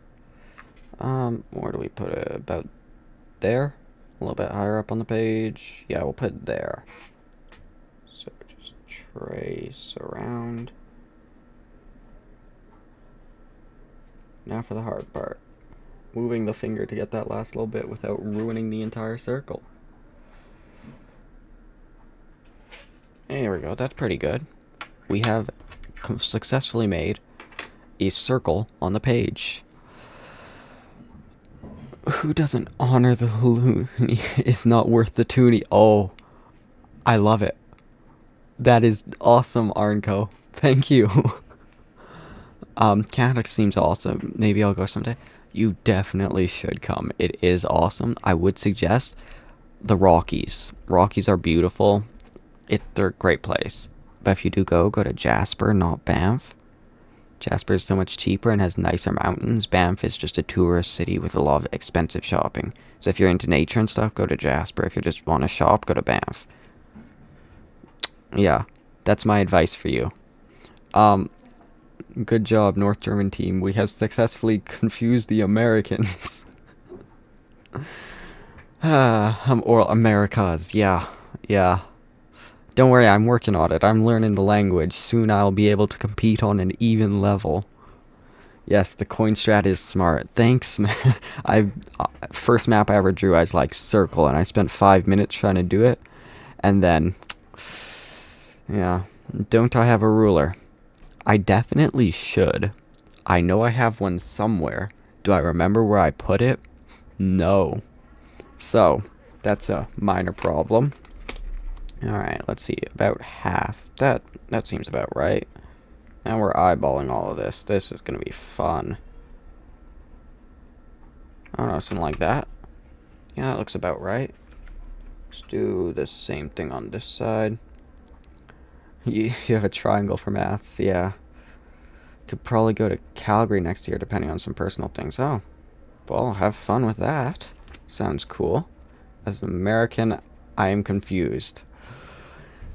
Where do we put it? About there? A little bit higher up on the page. Yeah, we'll put it there. So just trace around. Now for the hard part. Moving the finger to get that last little bit without ruining the entire circle. There we go, that's pretty good. We have successfully made a circle on the page. Who doesn't honor the loony is not worth the toonie. Oh, I love it. That is awesome, Arnco. Thank you. Canada seems awesome. Maybe I'll go someday. You definitely should come. It is awesome. I would suggest the Rockies. Rockies are beautiful. They're a great place. But if you do go to Jasper, not Banff. Jasper is so much cheaper and has nicer mountains. Banff is just a tourist city with a lot of expensive shopping. So if you're into nature and stuff, go to Jasper. If you just want to shop, go to Banff. Yeah, that's my advice for you. Good job, North German team. We have successfully confused the Americans. Or Americas. Yeah. Don't worry, I'm working on it. I'm learning the language. Soon I'll be able to compete on an even level. Yes, the coin strat is smart. Thanks, man. First map I ever drew, I was like, circle, and I spent 5 minutes trying to do it. And then, yeah, don't I have a ruler? I definitely should. I know I have one somewhere. Do I remember where I put it? No. So, that's a minor problem. Alright, let's see. About half. That seems about right. Now we're eyeballing all of this. This is going to be fun. I don't know, something like that. Yeah, that looks about right. Let's do the same thing on this side. You have a triangle for maths, yeah. Could probably go to Calgary next year depending on some personal things. Oh, well, have fun with that. Sounds cool. As an American, I am confused.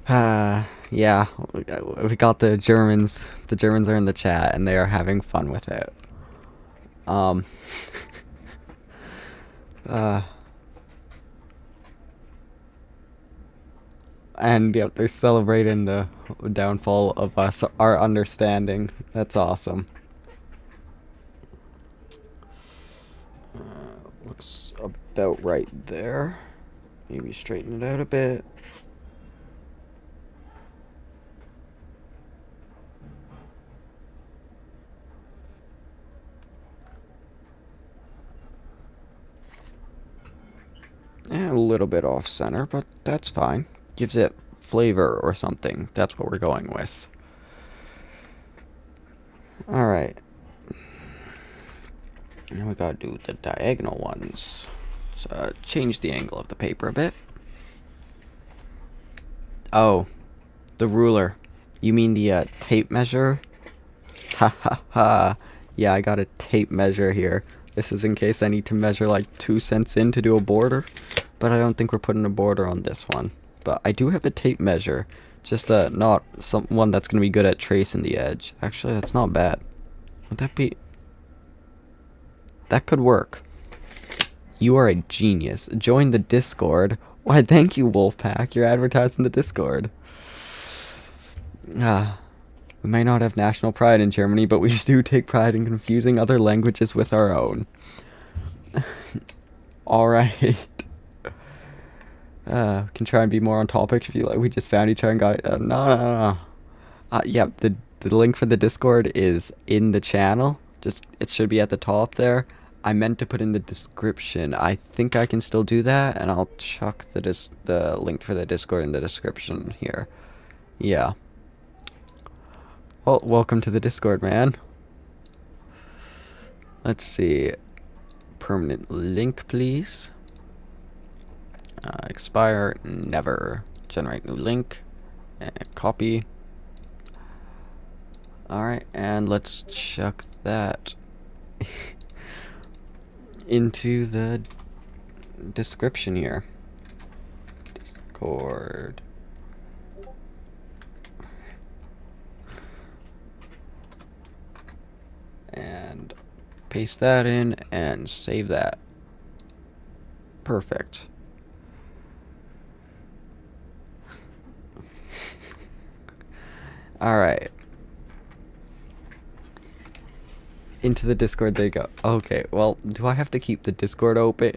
Yeah, we got the Germans. The Germans are in the chat and they are having fun with it. And yep, they're celebrating the downfall of us, our understanding. That's awesome. Looks about right there. Maybe straighten it out a bit. And a little bit off center, but that's fine. Gives it flavor or something. That's what we're going with. Alright. Now we gotta do the diagonal ones. So change the angle of the paper a bit. Oh, the ruler. You mean the tape measure? Ha ha ha. Yeah, I got a tape measure here. This is in case I need to measure like 2 cents in to do a border. But I don't think we're putting a border on this one. But I do have a tape measure. Just not one that's going to be good at tracing the edge. Actually, that's not bad. Would that be... That could work. You are a genius. Join the Discord. Why, thank you, Wolfpack. You're advertising the Discord. We may not have national pride in Germany, but we do take pride in confusing other languages with our own. Alright. Can try and be more on topic if you like. We just found each other and got it. No. Yeah, the link for the Discord is in the channel. Just, it should be at the top there. I meant to put in the description. I think I can still do that, and I'll chuck the link for the Discord in the description here. Yeah. Well, welcome to the Discord, man. Let's see. Permanent link, please. Expire, never. Generate new link. And copy. Alright, and let's chuck that into the description here. Discord. paste that in and save that. Perfect. Alright. Into the Discord they go. Okay, well, do I have to keep the Discord open?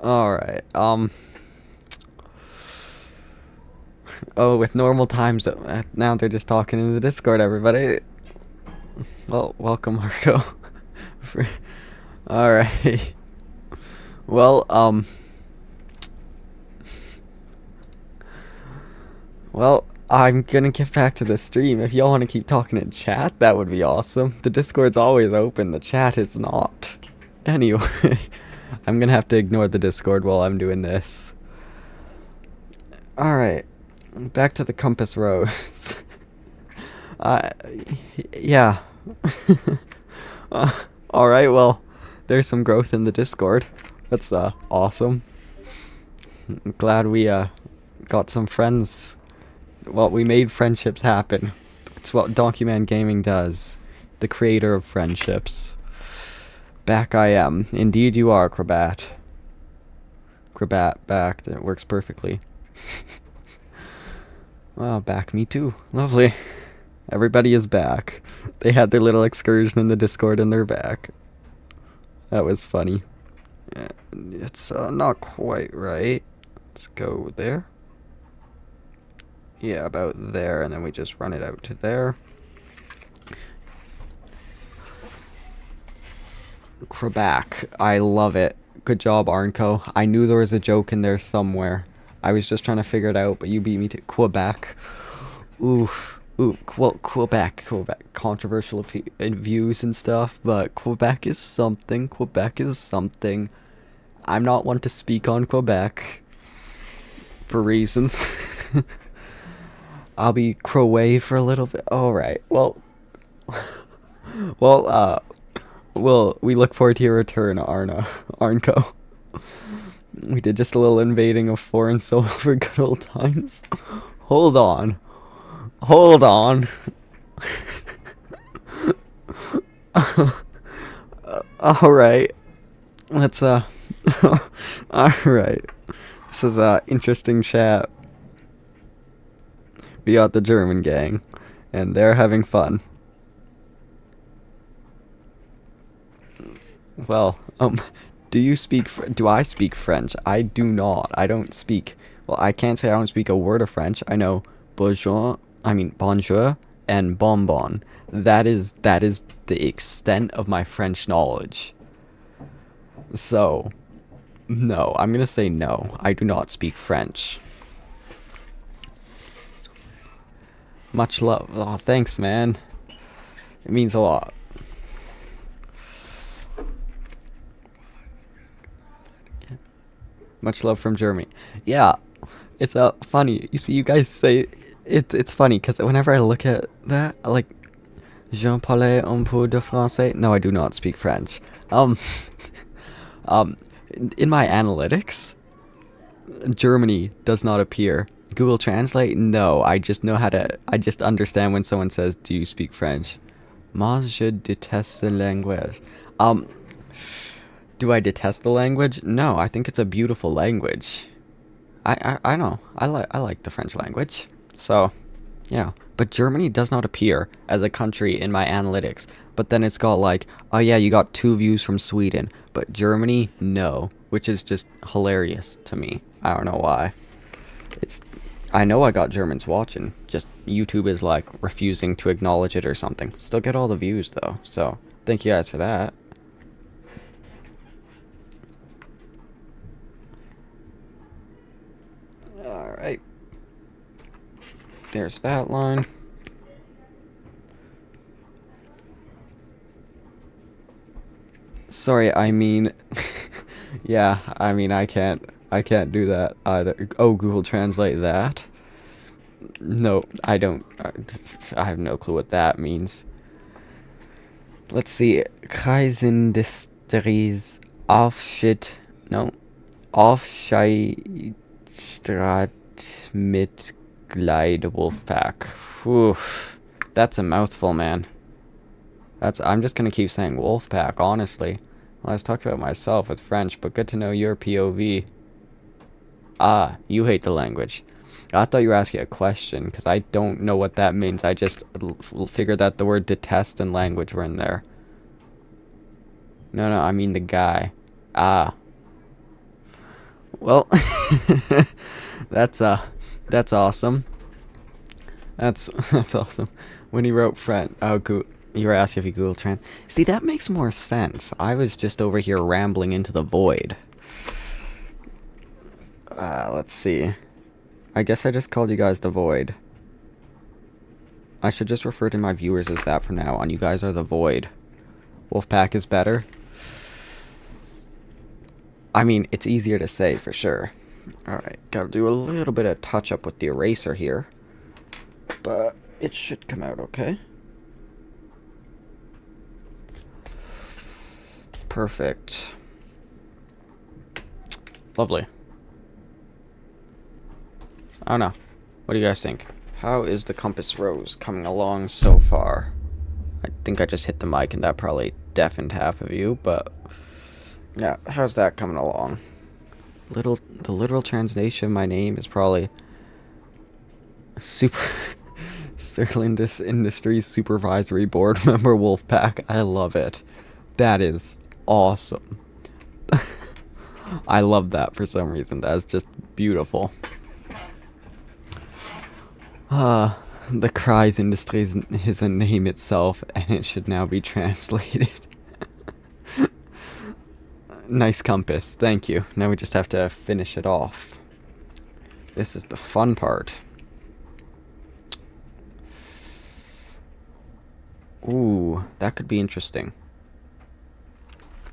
Alright, oh, with normal times, now they're just talking in the Discord, everybody. Well, welcome, Marco. Alright. Well, well, I'm gonna get back to the stream. If y'all want to keep talking in chat, that would be awesome. The Discord's always open, the chat is not. Anyway, I'm gonna have to ignore the Discord while I'm doing this. Alright, back to the compass rose. Yeah. Alright, well, there's some growth in the Discord. That's, awesome. I'm glad we, got some friends. Well, we made friendships happen. It's what Donkeyman Gaming does. The creator of friendships. Back I am. Indeed you are, Crobat. Crobat, back. That works perfectly. Well, back me too. Lovely. Everybody is back. They had their little excursion in the Discord and they're back. That was funny. It's not quite right. Let's go there. Yeah, about there, and then we just run it out to there. Quebec. I love it. Good job, Arnco. I knew there was a joke in there somewhere. I was just trying to figure it out, but you beat me to Quebec. Oof. Ooh, well, Quebec. Controversial views and stuff, but Quebec is something. Quebec is something. I'm not one to speak on Quebec. For reasons. I'll be Crowe for a little bit. Alright, well... well, we look forward to your return, Arnco. We did just a little invading of foreign soil for good old times. Hold on. Hold on. Alright. Let's, alright. This is a interesting chat. We got the German gang, and they're having fun. Well, do I speak French? I do not. I don't speak, well, I can't say I don't speak a word of French. I know bonjour, and bonbon. That is the extent of my French knowledge. So, no, I'm gonna say no. I do not speak French. Much love. Oh, thanks, man. It means a lot. Much love from Germany. Yeah, it's funny. You see, you guys say it's funny because whenever I look at that, like, je parle un peu de français. No, I do not speak French. In my analytics, Germany does not appear. Google Translate? No, I just know how to... I just understand when someone says, do you speak French? Moi, je déteste la langue. Do I detest the language? No, I think it's a beautiful language. I know. I like the French language. So, yeah. But Germany does not appear as a country in my analytics. But then it's got like, oh yeah, you got 2 views from Sweden. But Germany, no. Which is just hilarious to me. I don't know why. I know I got Germans watching. Just YouTube is like refusing to acknowledge it or something. Still get all the views though. So, thank you guys for that. Alright. There's that line. Sorry, I mean... yeah, I mean, I can't do that either. Oh, Google Translate that? No, I don't. I have no clue what that means. Let's see. Kreisindustries Aufschnitt. No. Aufscheidstraat mit Glide Wolfpack. Oof. That's a mouthful, man. I'm just gonna keep saying Wolfpack, honestly. Well, I was talking about myself with French, but good to know your POV. Ah, you hate the language. I thought you were asking a question, because I don't know what that means. I just figured that the word detest and language were in there. No, no, I mean the guy. Ah. Well, that's that's awesome. That's awesome. When he wrote friend, oh, you were asking if you Google Trans. See, that makes more sense. I was just over here rambling into the void. Let's see. I guess I just called you guys the void. I should just refer to my viewers as that from now on. You guys are the void. Wolfpack is better. I mean, it's easier to say for sure. Alright, gotta do a little bit of touch up with the eraser here. But it should come out okay. Perfect. Lovely. I don't know. What do you guys think? How is the compass rose coming along so far? I think I just hit the mic and that probably deafened half of you, but yeah, how's that coming along? The literal translation of my name is probably Super Circlindus Industries Supervisory Board Member Wolfpack. I love it. That is awesome. I love that for some reason. That's just beautiful. The Cries Industries is a name itself, and it should now be translated. Nice compass, thank you. Now we just have to finish it off. This is the fun part. Ooh, that could be interesting.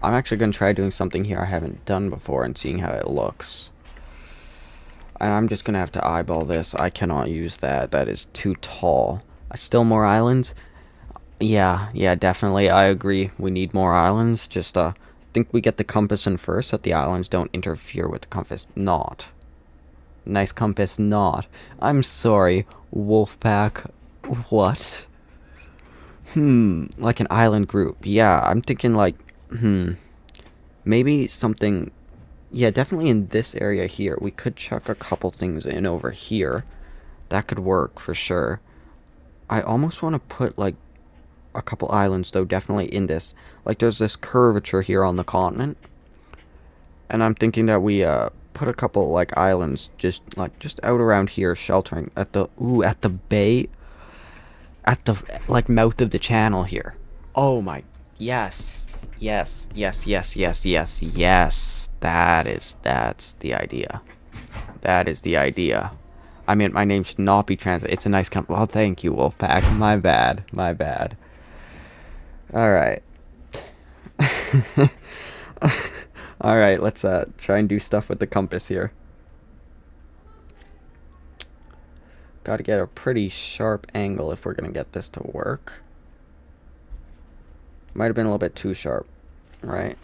I'm actually going to try doing something here I haven't done before and seeing how it looks. And I'm just going to have to eyeball this. I cannot use that. That is too tall. Still more islands? Yeah, definitely. I agree. We need more islands. Just, think we get the compass in first so that the islands don't interfere with the compass. Not. Nice compass, not. I'm sorry, Wolfpack. What? Like an island group. Yeah, I'm thinking like, maybe something. Yeah, definitely in this area here. We could chuck a couple things in over here. That could work for sure. I almost want to put like a couple islands though, definitely in this. Like there's this curvature here on the continent. And I'm thinking that we put a couple like islands just out around here sheltering at the bay, at the like mouth of the channel here. Oh my, yes. That's the idea. That is the idea. I mean, my name should not be translated. It's a nice company. Well, thank you, Wolfpack. My bad. Alright. Alright, let's try and do stuff with the compass here. Gotta get a pretty sharp angle if we're gonna get this to work. Might have been a little bit too sharp, right?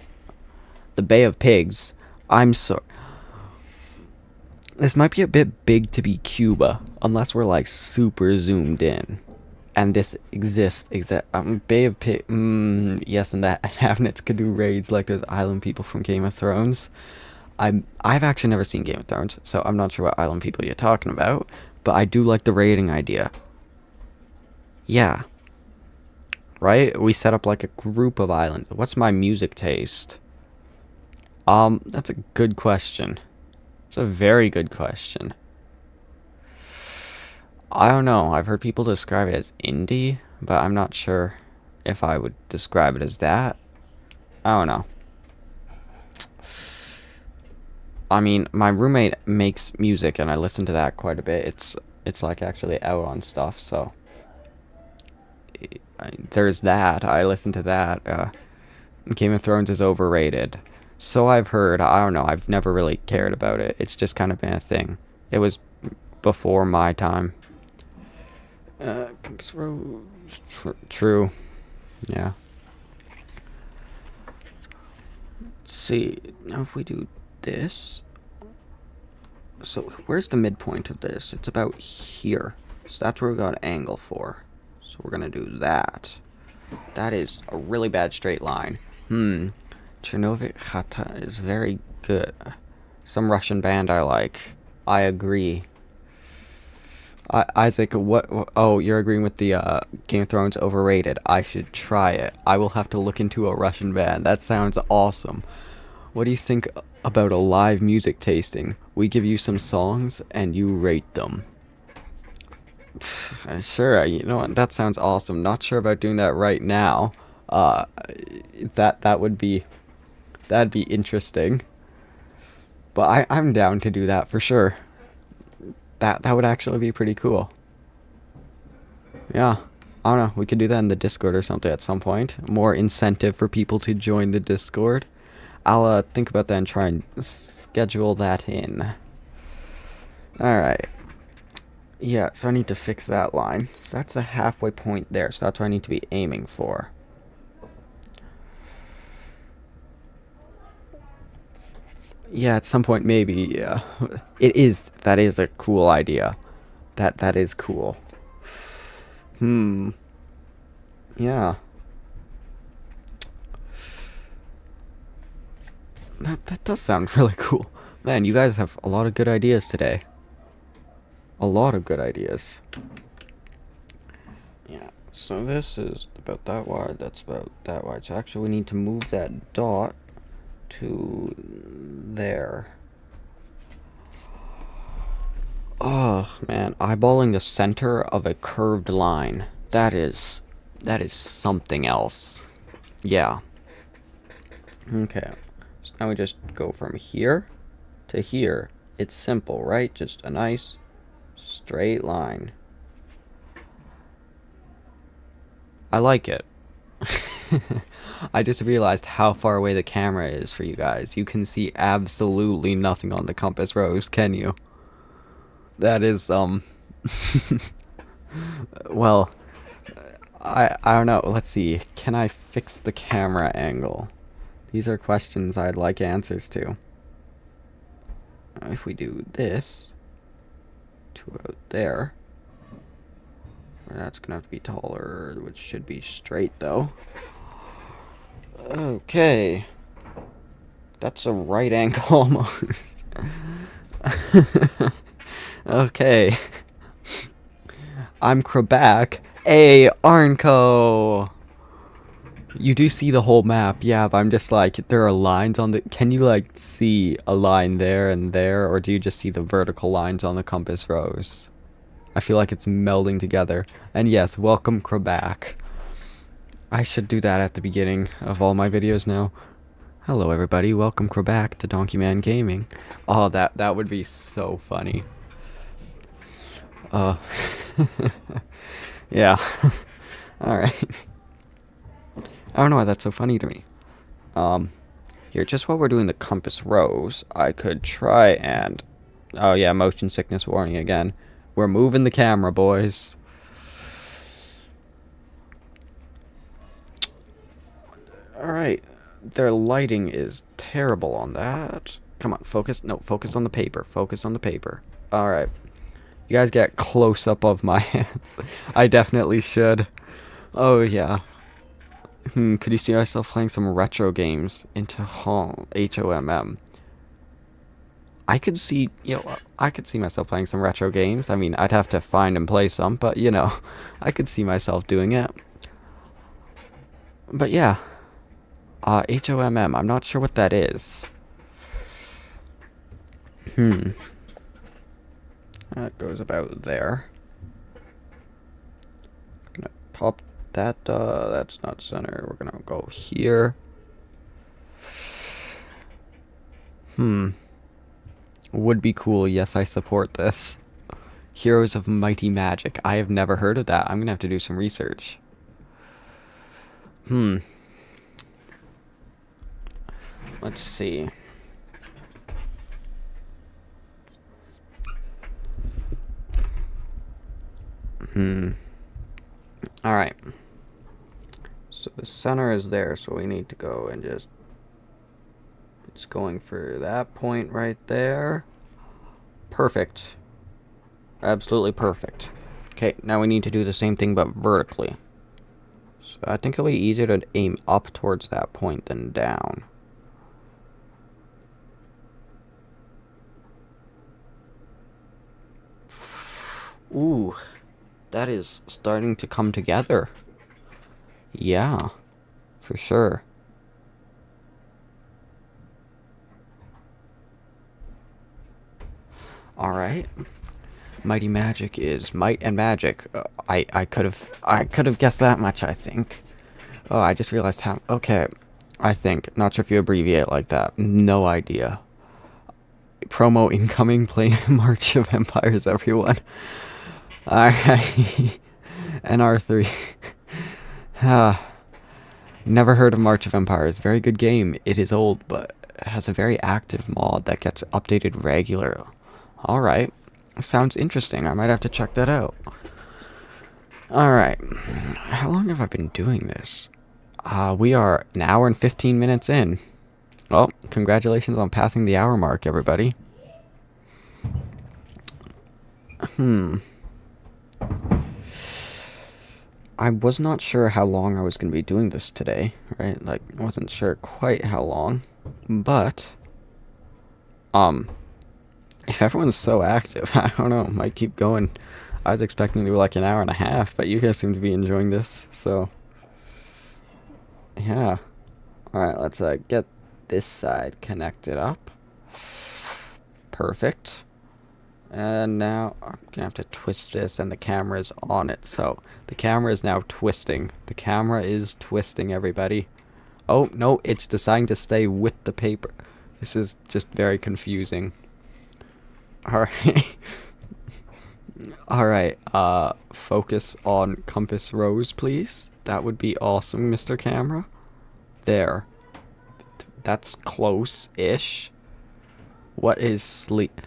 The Bay of Pigs. I'm sorry. This might be a bit big to be Cuba, unless we're like super zoomed in. And this exists. Bay of Pigs. Yes, and that Havnets could do raids like those island people from Game of Thrones. I've actually never seen Game of Thrones, so I'm not sure what island people you're talking about. But I do like the raiding idea. Yeah. Right? We set up like a group of islands. What's my music taste? That's a good question. It's a very good question. I don't know. I've heard people describe it as indie, but I'm not sure if I would describe it as that. I don't know. I mean, my roommate makes music, and I listen to that quite a bit. It's like actually out on stuff, so there's that. I listen to that. Game of Thrones is overrated. So I've heard. I don't know. I've never really cared about it. It's just kind of been a thing. It was before my time. Compass Rose. True. Yeah. Let's see. Now if we do this. So where's the midpoint of this? It's about here. So that's where we got an angle for. So we're going to do that. That is a really bad straight line. Chernovik Khata is very good. Some Russian band I like. I agree. Isaac, what? Oh, you're agreeing with the Game of Thrones overrated. I should try it. I will have to look into a Russian band. That sounds awesome. What do you think about a live music tasting? We give you some songs and you rate them. Sure, you know what? That sounds awesome. Not sure about doing that right now. Uh, that would be that'd be interesting. But I'm down to do that for sure. That would actually be pretty cool. Yeah. I don't know. We could do that in the Discord or something at some point. More incentive for people to join the Discord. I'll think about that and try and schedule that in. Alright. Yeah, so I need to fix that line. So that's the halfway point there. So that's what I need to be aiming for. Yeah, at some point maybe, yeah. That is a cool idea. That is cool. Yeah. That does sound really cool. Man, you guys have a lot of good ideas today. A lot of good ideas. Yeah, so this is about that wide, that's about that wide. So actually we need to move that dot to there. Oh, man, eyeballing the center of a curved line. That is something else. Yeah. Okay. So now we just go from here to here. It's simple, right? Just a nice straight line. I like it. I just realized how far away the camera is for you guys. You can see absolutely nothing on the compass rose, can you? That is, well, I don't know. Let's see. Can I fix the camera angle? These are questions I'd like answers to. If we do this to about there, that's gonna have to be taller, which should be straight though. Okay. That's a right angle almost. Okay. I'm Quebec. Hey, Arnco! You do see the whole map, yeah, but I'm just like, there are lines on the... Can you, like, see a line there and there, or do you just see the vertical lines on the compass rose? I feel like it's melding together. And yes, welcome Quebec. I should do that at the beginning of all my videos now. Hello everybody, welcome Quebec to Donkeyman Gaming. Oh, that would be so funny. Yeah. Alright. I don't know why that's so funny to me. Here, just while we're doing the compass rose, I could try and... Oh yeah, motion sickness warning again. We're moving the camera, boys. Alright. Their lighting is terrible on that. Come on, focus. No, focus on the paper. Focus on the paper. Alright. You guys get close up of my hands. I definitely should. Oh, yeah. Could you see myself playing some retro games into HOMM? I could see, I could see myself playing some retro games. I mean, I'd have to find and play some, but, I could see myself doing it. But, yeah. HOMM, I'm not sure what that is. That goes about there. Gonna pop that, that's not center. We're gonna go here. Would be cool. Yes, I support this. Heroes of Mighty Magic. I have never heard of that. I'm gonna have to do some research. Let's see. Alright. So the center is there, so we need to go and just... It's going for that point right there. Perfect. Absolutely perfect. Okay, now we need to do the same thing but vertically. So I think it'll be easier to aim up towards that point than down. Ooh, that is starting to come together. Yeah, for sure. Alright. Mighty Magic is might and magic. I could have guessed that much, I think. Oh, I just realized how. Okay, I think. Not sure if you abbreviate like that. No idea. Promo incoming. Play March of Empires, everyone. Alright. NR3. Never heard of March of Empires. Very good game. It is old, but has a very active mod that gets updated regularly. Alright. Sounds interesting. I might have to check that out. Alright. How long have I been doing this? We are an hour and 15 minutes in. Well, congratulations on passing the hour mark, everybody. I was not sure how long I was going to be doing this today, right? Like, I wasn't sure quite how long. But, if everyone's so active, I don't know, might keep going. I was expecting to be like an hour and a half, but you guys seem to be enjoying this, so. Yeah. Alright, let's get this side connected up. Perfect. And now I'm gonna have to twist this, and the camera's on it, so the camera is now twisting. The camera is twisting, everybody. Oh, no, it's deciding to stay with the paper. This is just very confusing. Alright. Alright, focus on compass rose, please. That would be awesome, Mr. Camera. There. That's close-ish. What is sleep?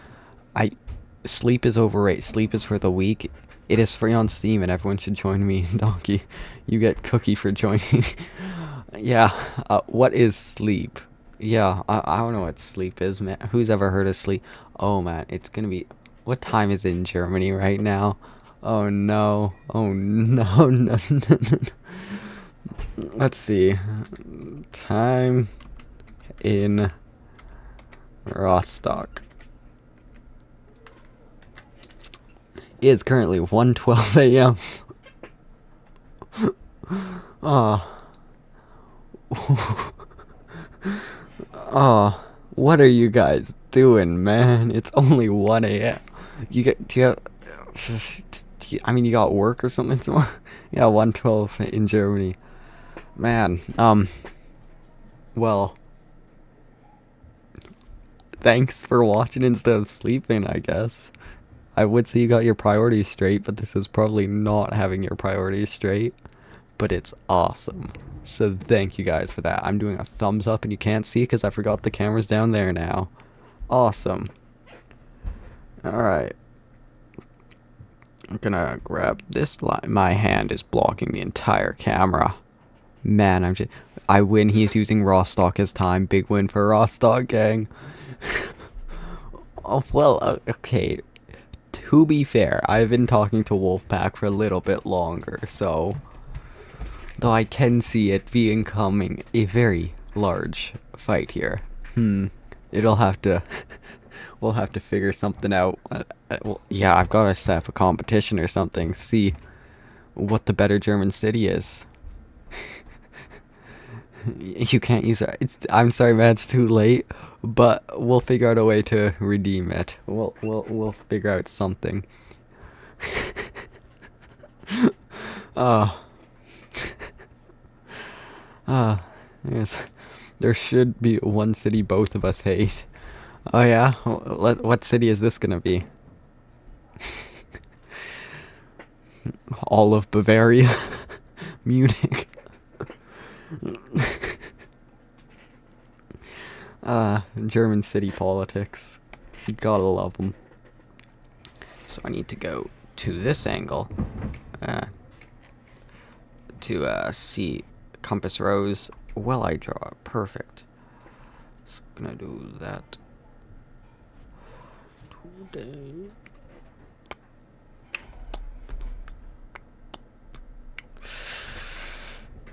Sleep is overrated. Sleep is for the weak. It is free on Steam, and everyone should join me. Donkey, you get cookie for joining. Yeah, what is sleep? Yeah, I don't know what sleep is, man. Who's ever heard of sleep? Oh, man, it's gonna be... What time is it in Germany right now? Oh, no. Oh, no, no, no, no. Let's see. Time in Rostock. It is currently 1:12 a.m. Oh. Oh, what are you guys doing, man? It's only 1 a.m. Do you have, I mean, you got work or something tomorrow? Yeah, 1:12 in Germany. Man, well, thanks for watching instead of sleeping, I guess. I would say you got your priorities straight, but this is probably not having your priorities straight. But it's awesome. So thank you guys for that. I'm doing a thumbs up, and you can't see because I forgot the camera's down there now. Awesome. Alright. I'm gonna grab this line. My hand is blocking the entire camera. Man, I win. He's using Rostock as time. Big win for Rostock, gang. Oh, well, okay. To be fair, I've been talking to Wolfpack for a little bit longer, so... Though I can see it being coming a very large fight here. It'll have to... We'll have to figure something out. Well, yeah, I've got to set up a competition or something. See what the better German city is. You can't use it. I'm sorry, man. It's too late. But we'll figure out a way to redeem it. We'll figure out something. Yes. There should be one city both of us hate. Oh yeah? What city is this gonna be? All of Bavaria? Munich? German city politics. Gotta love them. So I need to go to this angle to see compass rose. Well, I draw it. Perfect. So I'm gonna do that today.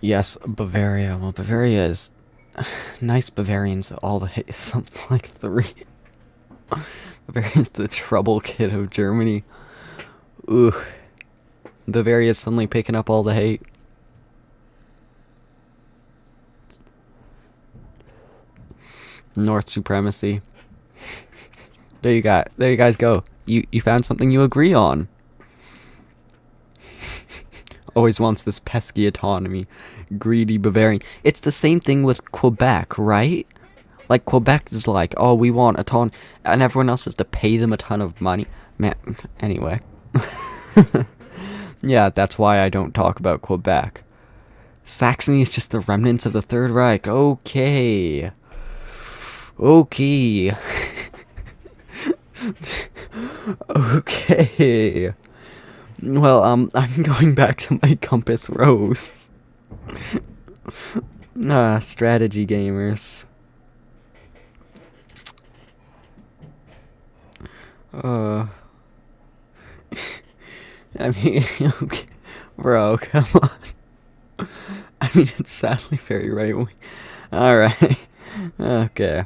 Yes, Bavaria. Well, Bavaria is nice. Bavarians, all the something like three. Bavaria's the trouble kid of Germany. Ooh, Bavaria's suddenly picking up all the hate. North supremacy. There you got. There you guys go. You found something you agree on. Always wants this pesky autonomy. Greedy Bavarian. It's the same thing with Quebec, right? Like, Quebec is like, oh, we want a ton, and everyone else has to pay them a ton of money. Man, anyway. Yeah, that's why I don't talk about Quebec. Saxony is just the remnants of the Third Reich. Okay. Okay. Okay. Well, I'm going back to my compass rose. Strategy gamers. Uh, I mean, okay, bro, come on. I mean, it's sadly very right wing. Alright. Okay.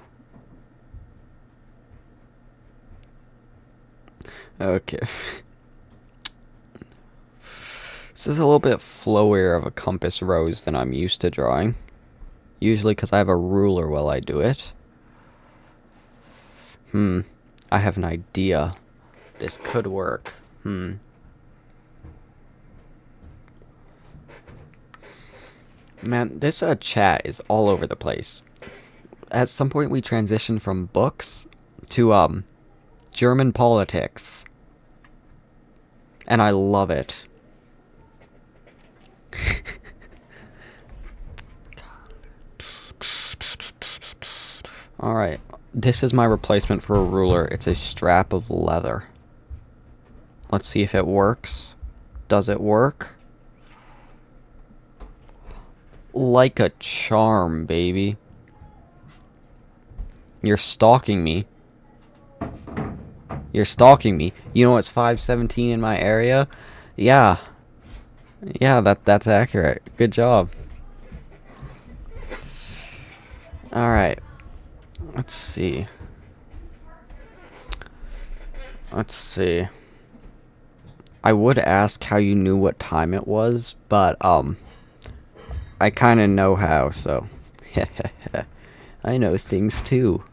Okay. This is a little bit flowier of a compass rose than I'm used to drawing. Usually because I have a ruler while I do it. I have an idea. This could work. Man, this chat is all over the place. At some point we transitioned from books to German politics. And I love it. Alright, this is my replacement for a ruler. It's a strap of leather. Let's see if it works. Does it work? Like a charm, baby. You're stalking me. You're stalking me. You know it's 517 in my area? Yeah. Yeah, that's accurate. Good job. Alright. Let's see. Let's see. I would ask how you knew what time it was, but, I kinda know how, so. I know things too.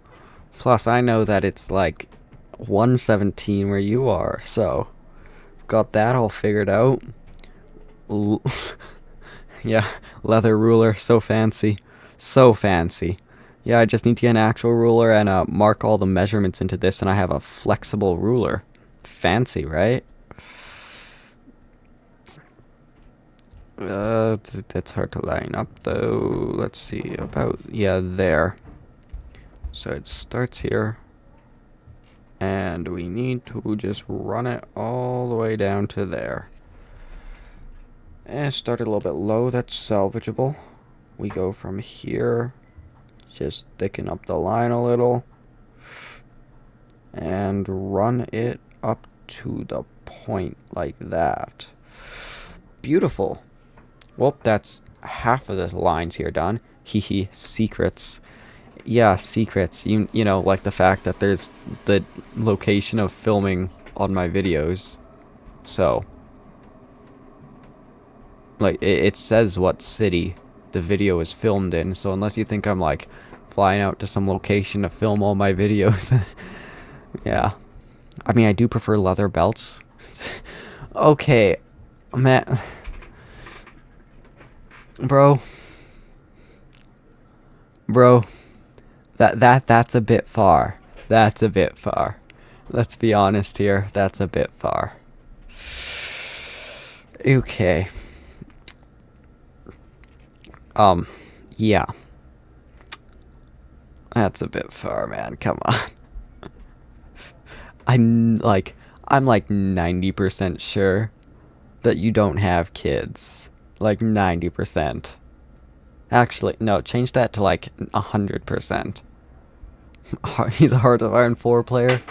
Plus, I know that it's like 117 where you are, so. Got that all figured out. Yeah, leather ruler, so fancy. So fancy. Yeah, I just need to get an actual ruler and mark all the measurements into this, and I have a flexible ruler. Fancy, right? That's hard to line up, though. Let's see, yeah, there. So it starts here, and we need to just run it all the way down to there. And started a little bit low, that's salvageable. We go from here, just thicken up the line a little, and run it up to the point like that. Beautiful. Well, that's half of the lines here done. Hee secrets. Yeah, secrets. You know, like the fact that there's the location of filming on my videos. So, like, it says what city the video is filmed in. So unless you think I'm like flying out to some location to film all my videos, yeah. I mean, I do prefer leather belts. Okay, man. Bro, that's a bit far. That's a bit far. Let's be honest here. That's a bit far. Okay. Yeah. That's a bit far, man. Come on. I'm like 90% sure that you don't have kids. Like 90%. Actually, no, change that to like 100%. He's a Heart of Iron 4 player.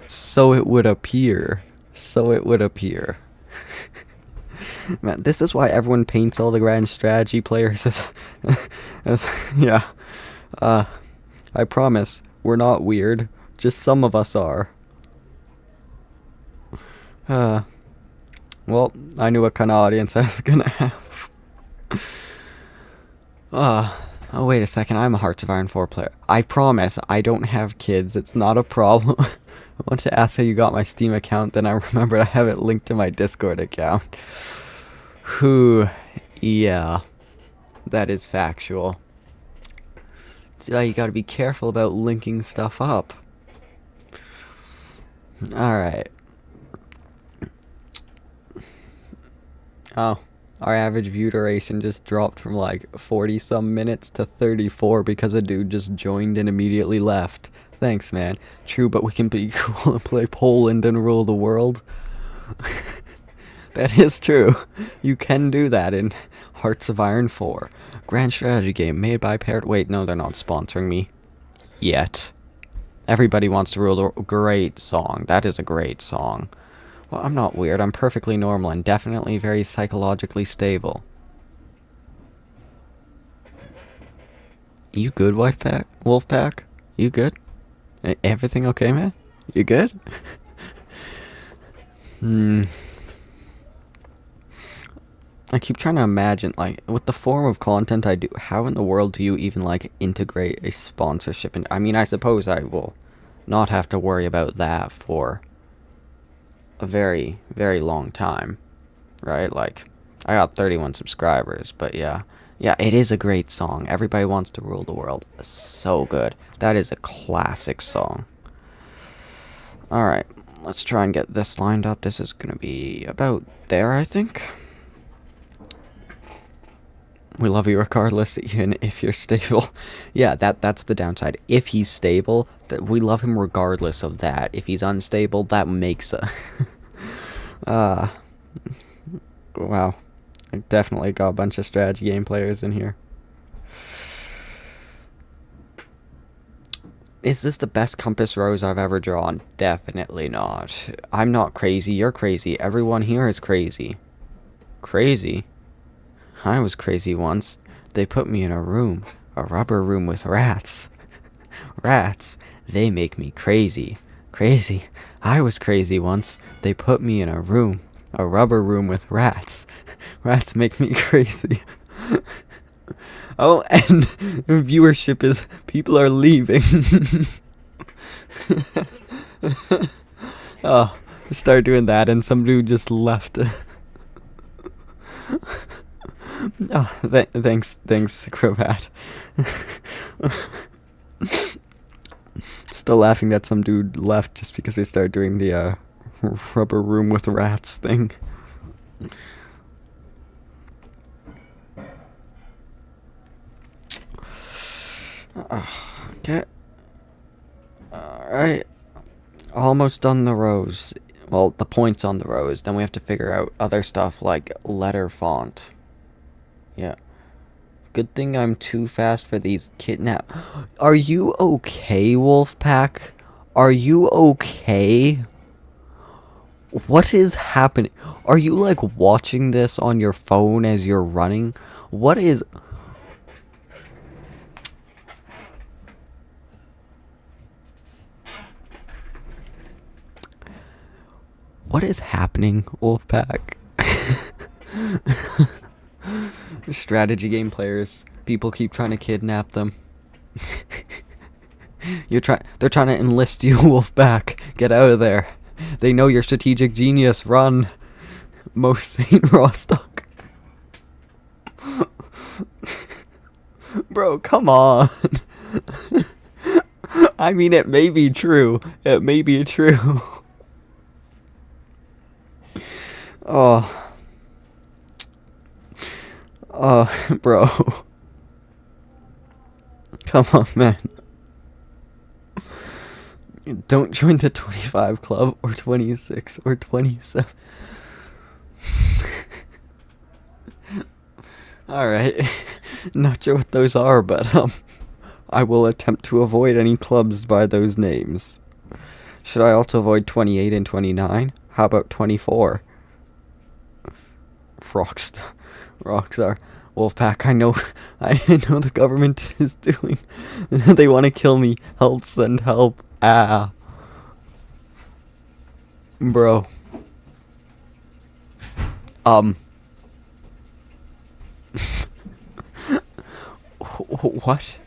So it would appear. So it would appear. Man, this is why everyone paints all the grand strategy players yeah. I promise, we're not weird. Just some of us are. Well, I knew what kind of audience I was gonna have. Oh, wait a second, I'm a Hearts of Iron 4 player. I promise, I don't have kids, it's not a problem. I want to ask how you got my Steam account, then I remembered I have it linked to my Discord account. Whew, yeah, that is factual. So you gotta be careful about linking stuff up. Alright. Oh, our average view duration just dropped from like 40 some minutes to 34 because a dude just joined and immediately left. Thanks, man. True, but we can be cool and play Poland and rule the world. That is true. You can do that in Hearts of Iron 4. Grand strategy game made by Parrot. Wait, no, they're not sponsoring me. Yet. Everybody wants to rule the great song. That is a great song. Well, I'm not weird. I'm perfectly normal and definitely very psychologically stable. You good, Wolfpack? You good? Everything okay, man? You good? I keep trying to imagine, like, with the form of content I do, how in the world do you even, like, integrate a sponsorship? And I mean, I suppose I will not have to worry about that for a very, very long time, right? Like, I got 31 subscribers, but yeah. Yeah, it is a great song. Everybody Wants to Rule the World. So good. That is a classic song. Alright, let's try and get this lined up. This is gonna be about there, I think. We love you regardless, even if you're stable. Yeah, that's the downside. If he's stable, we love him regardless of that. If he's unstable, that makes a... wow. I definitely got a bunch of strategy game players in here. Is this the best compass rose I've ever drawn? Definitely not. I'm not crazy, you're crazy. Everyone here is crazy. Crazy? I was crazy once. They put me in a rubber room with rats. Rats, they make me crazy. Crazy. I was crazy once. They put me in a rubber room with rats. Rats make me crazy. Oh, and viewership is people are leaving. Oh, start doing that and some dude just left. Oh, thanks, Crobat. Still laughing that some dude left just because we started doing the rubber room with rats thing. Okay. Alright. Almost done the rows. Well, the points on the rows. Then we have to figure out other stuff like letter font. Yeah. Good thing I'm too fast for these kidnap. Are you okay, Wolfpack? Are you okay? What is happening? Are you like watching this on your phone as you're running? What is... What is happening, Wolfpack? Strategy game players. People keep trying to kidnap them. They're trying to enlist you, Wolfpack. Get out of there. They know your strategic genius. Run. Most Saint Rostock. Bro, come on. I mean, it may be true. It may be true. Oh. Oh, bro. Come on, man. Don't join the 25 club or 26 or 27. Alright. Not sure what those are, but I will attempt to avoid any clubs by those names. Should I also avoid 28 and 29? How about 24? Rockstar. Rockstar. Wolfpack, I know the government is doing. They want to kill me. Help, send help. Ah. Bro. What?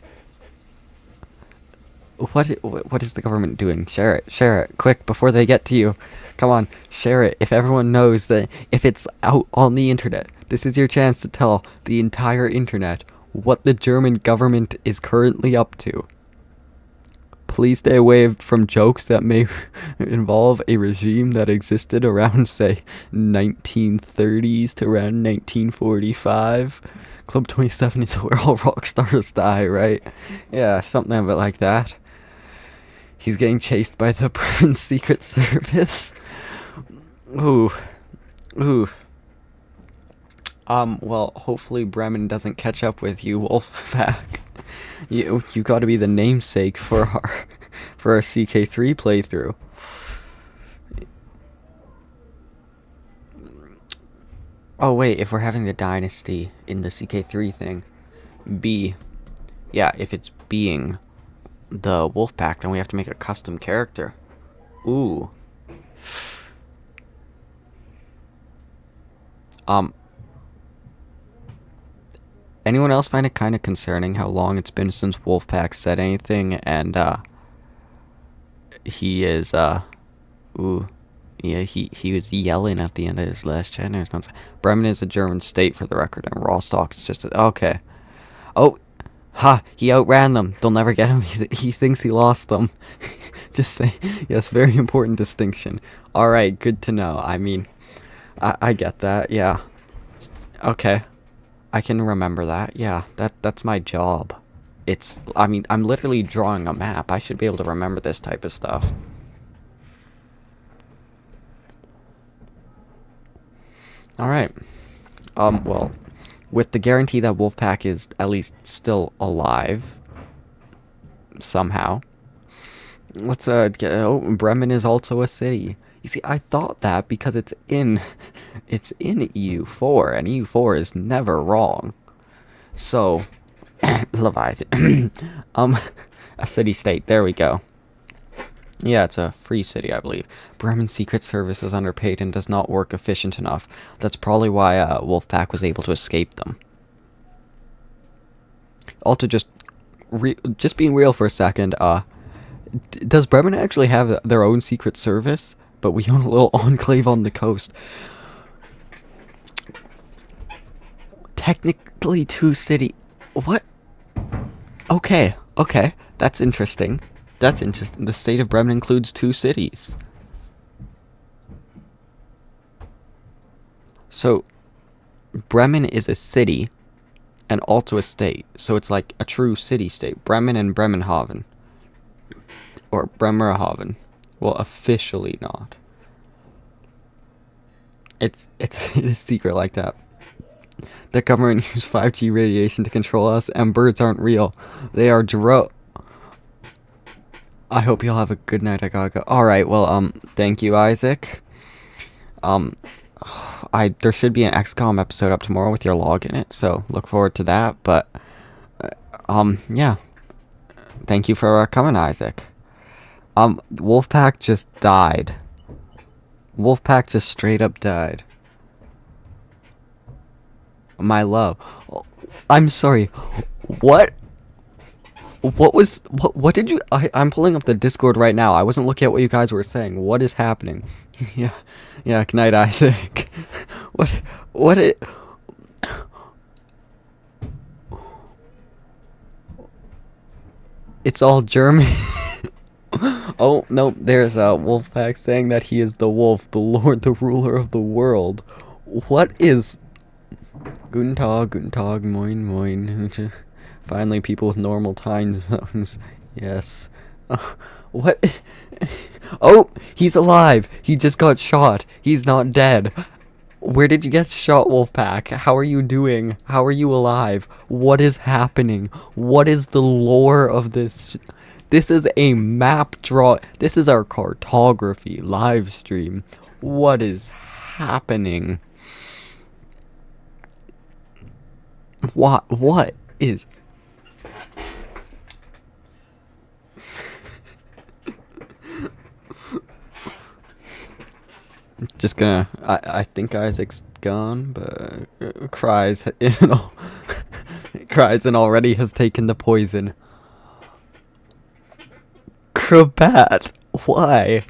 What is the government doing? Share it, quick, before they get to you. Come on, share it. If everyone knows that, if it's out on the internet, this is your chance to tell the entire internet what the German government is currently up to. Please stay away from jokes that may involve a regime that existed around, say, 1930s to around 1945. Club 27 is where all rock stars die, right? Yeah, something a bit like that. He's getting chased by the Bremen Secret Service. Ooh. Well, hopefully Bremen doesn't catch up with you, Wolfpack. You gotta be the namesake for our CK3 playthrough. Oh wait, if we're having the dynasty in the CK3 thing, yeah, if it's being the Wolfpack, then we have to make a custom character. Ooh. Anyone else find it kind of concerning how long it's been since Wolfpack said anything, and he is ooh, yeah, he was yelling at the end of his last chapter. Bremen is a German state, for the record, and Rostock is just okay. Oh, ha! He outran them. They'll never get him. He thinks he lost them. Just say yes. Very important distinction. All right, good to know. I mean, I get that. Yeah. Okay. I can remember that. Yeah, that's my job. I mean, I'm literally drawing a map. I should be able to remember this type of stuff. Alright. Well, with the guarantee that Wolfpack is at least still alive, somehow, let's, Bremen is also a city. You see, I thought that because it's in EU4, and EU4 is never wrong. So, Leviathan, a city-state. There we go. Yeah, it's a free city, I believe. Bremen Secret Service is underpaid and does not work efficient enough. That's probably why Wolfpack was able to escape them. Also, just being real for a second. Does Bremen actually have their own secret service? But we own a little enclave on the coast. Technically 2 city. What? Okay. That's interesting. The state of Bremen includes 2 cities. So, Bremen is a city and also a state. So it's like a true city-state. Bremen and Bremenhaven. Or Bremerhaven. Well, officially not. It's a secret like that. The government used 5G radiation to control us, and birds aren't real. They are I hope y'all have a good night. I gotta go. Alright, well, thank you, Isaac. There should be an XCOM episode up tomorrow with your log in it, so look forward to that, but, yeah. Thank you for coming, Isaac. Wolfpack just died. Wolfpack just straight up died. My love. I'm sorry. What did you... I'm pulling up the Discord right now. I wasn't looking at what you guys were saying. What is happening? Yeah, good night, Isaac. It's all German. Oh, no, there's a Wolfpack saying that he is the wolf, the lord, the ruler of the world. What is... Guten Tag, moin. Finally, people with normal time zones. Yes. What? Oh, he's alive. He just got shot. He's not dead. Where did you get shot, Wolfpack? How are you doing? How are you alive? What is happening? What is the lore of this? This is a map draw. This is our cartography live stream. What is happening? What is... Just gonna... I think Isaac's gone, but... cries and all... cries and already has taken the poison. Crobat! Why?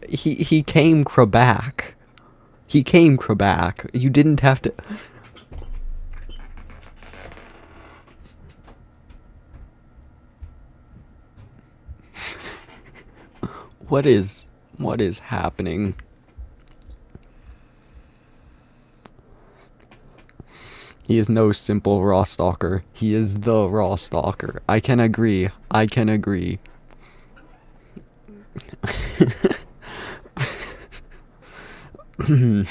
He came Croback. He came Croback. You didn't have to... What is happening? He is no simple raw stalker. He is the raw stalker. I can agree. I can agree. I'm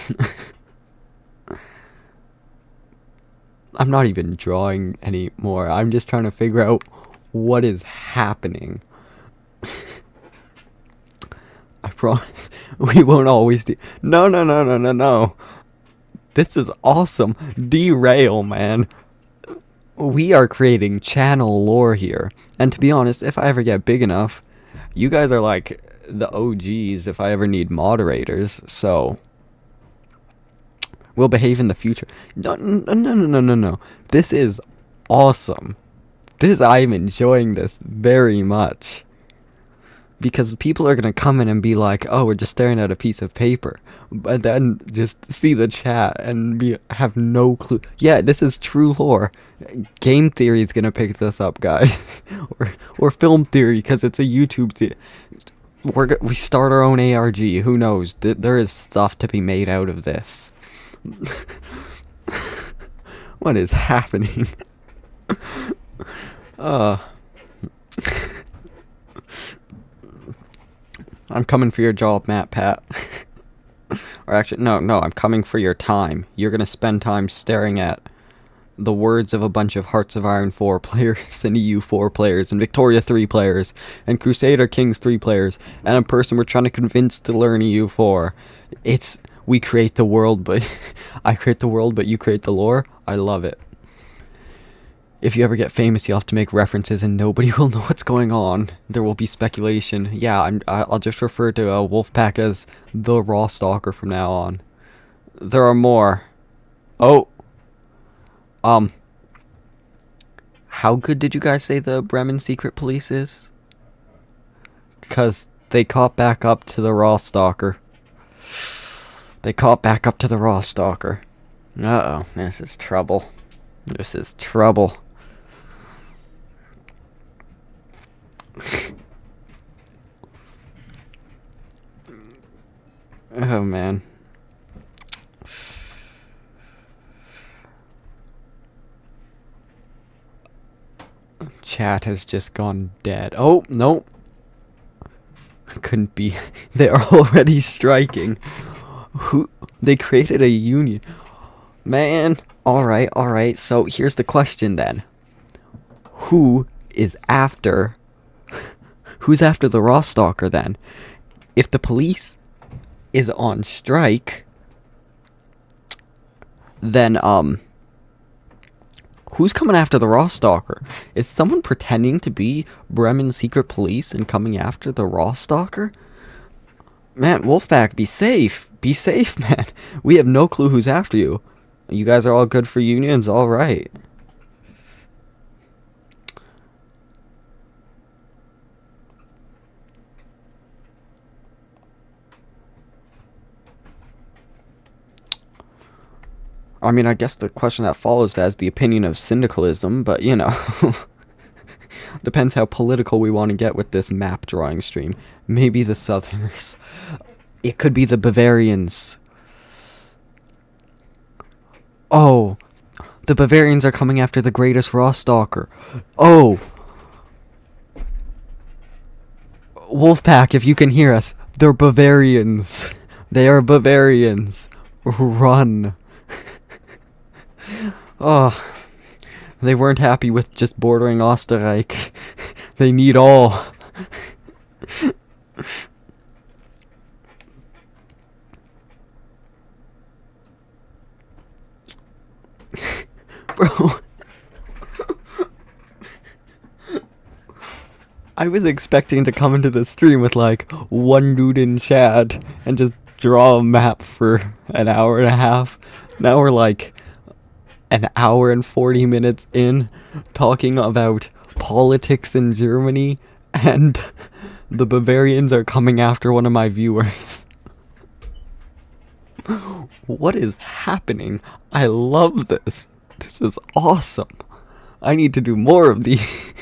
not even drawing anymore. I'm just trying to figure out what is happening. I promise we won't always do... No, no, no, no, no, no. This is awesome. Derail, man. We are creating channel lore here. And to be honest, if I ever get big enough, you guys are like the OGs if I ever need moderators, so... We'll behave in the future. No, no, no, no, no, no, no. This is awesome. I'm enjoying this very much. Because people are going to come in and be like, oh, we're just staring at a piece of paper. But then just see the chat and have no clue. Yeah, this is true lore. Game theory is going to pick this up, guys. or film theory, because it's a YouTube we start our own ARG. Who knows? There is stuff to be made out of this. What is happening? I'm coming for your job, Matt Pat. Or actually, no, I'm coming for your time. You're gonna spend time staring at the words of a bunch of Hearts of Iron 4 players, and EU 4 players, and Victoria 3 players, and Crusader Kings 3 players, and a person we're trying to convince to learn EU 4. We create the world, but... I create the world, but you create the lore. I love it. If you ever get famous, you'll have to make references and nobody will know what's going on. There will be speculation. Yeah, I'll just refer to Wolfpack as the Raw Stalker from now on. There are more. Oh. How good did you guys say the Bremen Secret Police is? Because they caught back up to the Raw Stalker. Uh-oh, this is trouble. This is trouble. Oh, man. Chat has just gone dead. Oh, no. Couldn't be. They are already striking. They created a union. Man. Alright. So here's the question then. Who's after the Raw Stalker then? If the police is on strike, then who's coming after the Raw Stalker? Is someone pretending to be Bremen Secret Police and coming after the Raw Stalker? Man, Wolfpack, be safe. Be safe, man. We have no clue who's after you. You guys are all good for unions, alright. I mean, I guess the question that follows that is the opinion of syndicalism, but, you know. Depends how political we want to get with this map drawing stream. Maybe the Southerners. It could be the Bavarians. Oh, the Bavarians are coming after the greatest Raw Stalker. Oh. Wolfpack, if you can hear us, they're Bavarians. They are Bavarians. Run. Oh, they weren't happy with just bordering Österreich. They need all. Bro, I was expecting to come into the stream with like one dude in chat and just draw a map for an hour and a half. Now we're like an hour and 40 minutes in talking about politics in Germany, and the Bavarians are coming after one of my viewers. What is happening? I love this. This is awesome. I need to do more of these.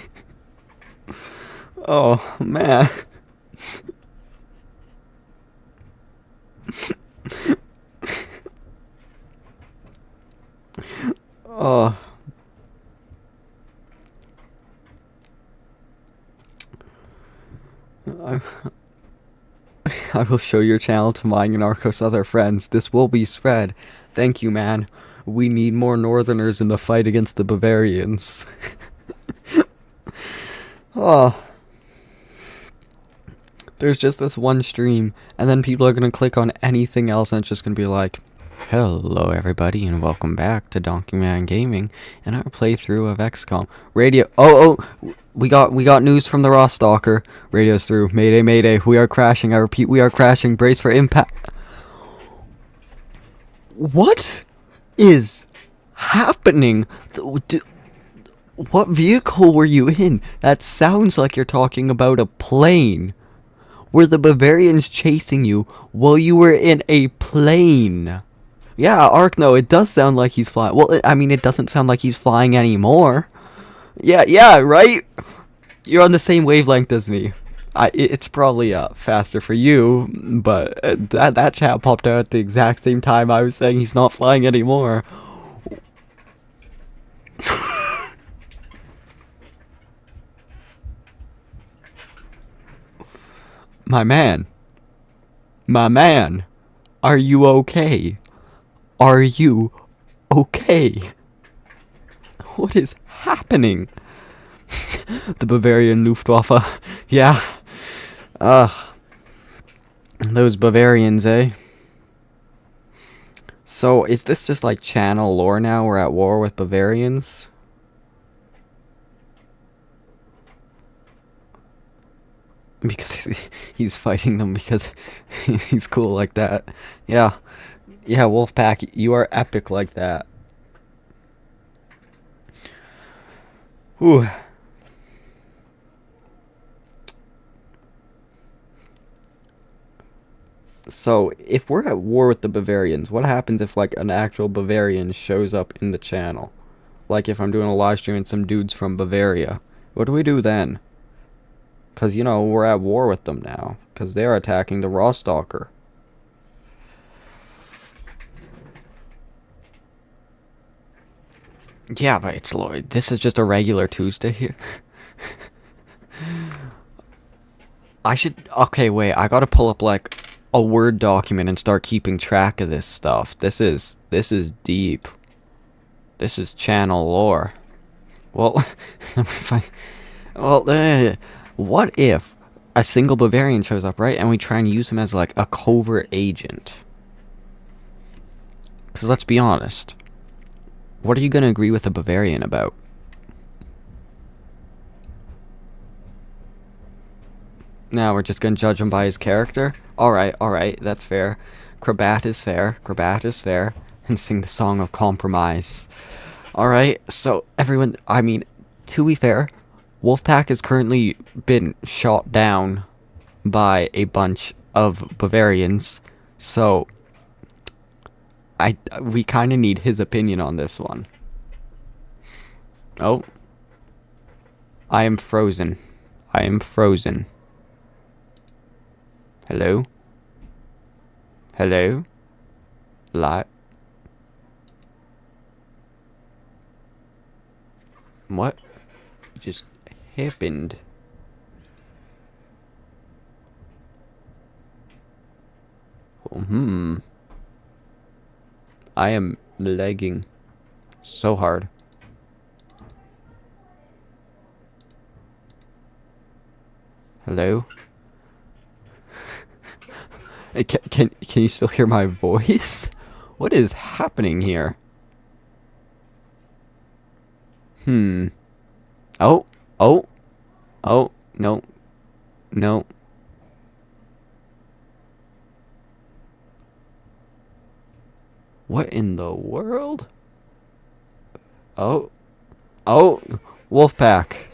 Oh, man. Oh. I will show your channel to my Narcos other friends. This will be spread. Thank you, man. We need more Northerners in the fight against the Bavarians. Oh. There's just this one stream, and then people are going to click on anything else, and it's just going to be like, hello everybody, and welcome back to Donkeyman Gaming, and our playthrough of XCOM. Radio, oh, we got news from the Raw Stalker. Radio's through. Mayday, mayday, we are crashing. I repeat, we are crashing. Brace for impact. What is happening? What vehicle were you in? That sounds like you're talking about a plane. Were the Bavarians chasing you while you were in a plane? Yeah, Arkno, it does sound like he's flying. Well, I mean, it doesn't sound like he's flying anymore. Yeah, right? You're on the same wavelength as me. It's probably faster for you, but that chat popped out at the exact same time I was saying he's not flying anymore. My man, are you okay? Are you okay? What is happening? The Bavarian Luftwaffe. Yeah. Those Bavarians, eh? So, is this just like channel lore now? We're at war with Bavarians? Because he's fighting them because he's cool like that. Yeah, Wolfpack, you are epic like that. Whew. So, if we're at war with the Bavarians, what happens if, like, an actual Bavarian shows up in the channel? Like, if I'm doing a live stream and some dudes from Bavaria. What do we do then? Because, you know, we're at war with them now. Because they're attacking the Raw Stalker. Yeah, but it's Lloyd. This is just a regular Tuesday here. I should... Okay, wait. I gotta pull up, like, a Word document and start keeping track of this stuff. This is deep. This is channel lore. Well, what if a single Bavarian shows up, right? And we try and use him as, like, a covert agent. Because let's be honest. What are you going to agree with a Bavarian about? Now we're just going to judge him by his character? Alright, that's fair. Krabat is fair, and sing the song of compromise. Alright, so everyone, I mean, to be fair, Wolfpack has currently been shot down by a bunch of Bavarians, so we kind of need his opinion on this one. Oh. I am frozen. Hello? Light. What just happened? I am lagging so hard. Hello? Can you still hear my voice? What is happening here? Oh, No. No. What in the world? Oh. Oh. Wolf pack.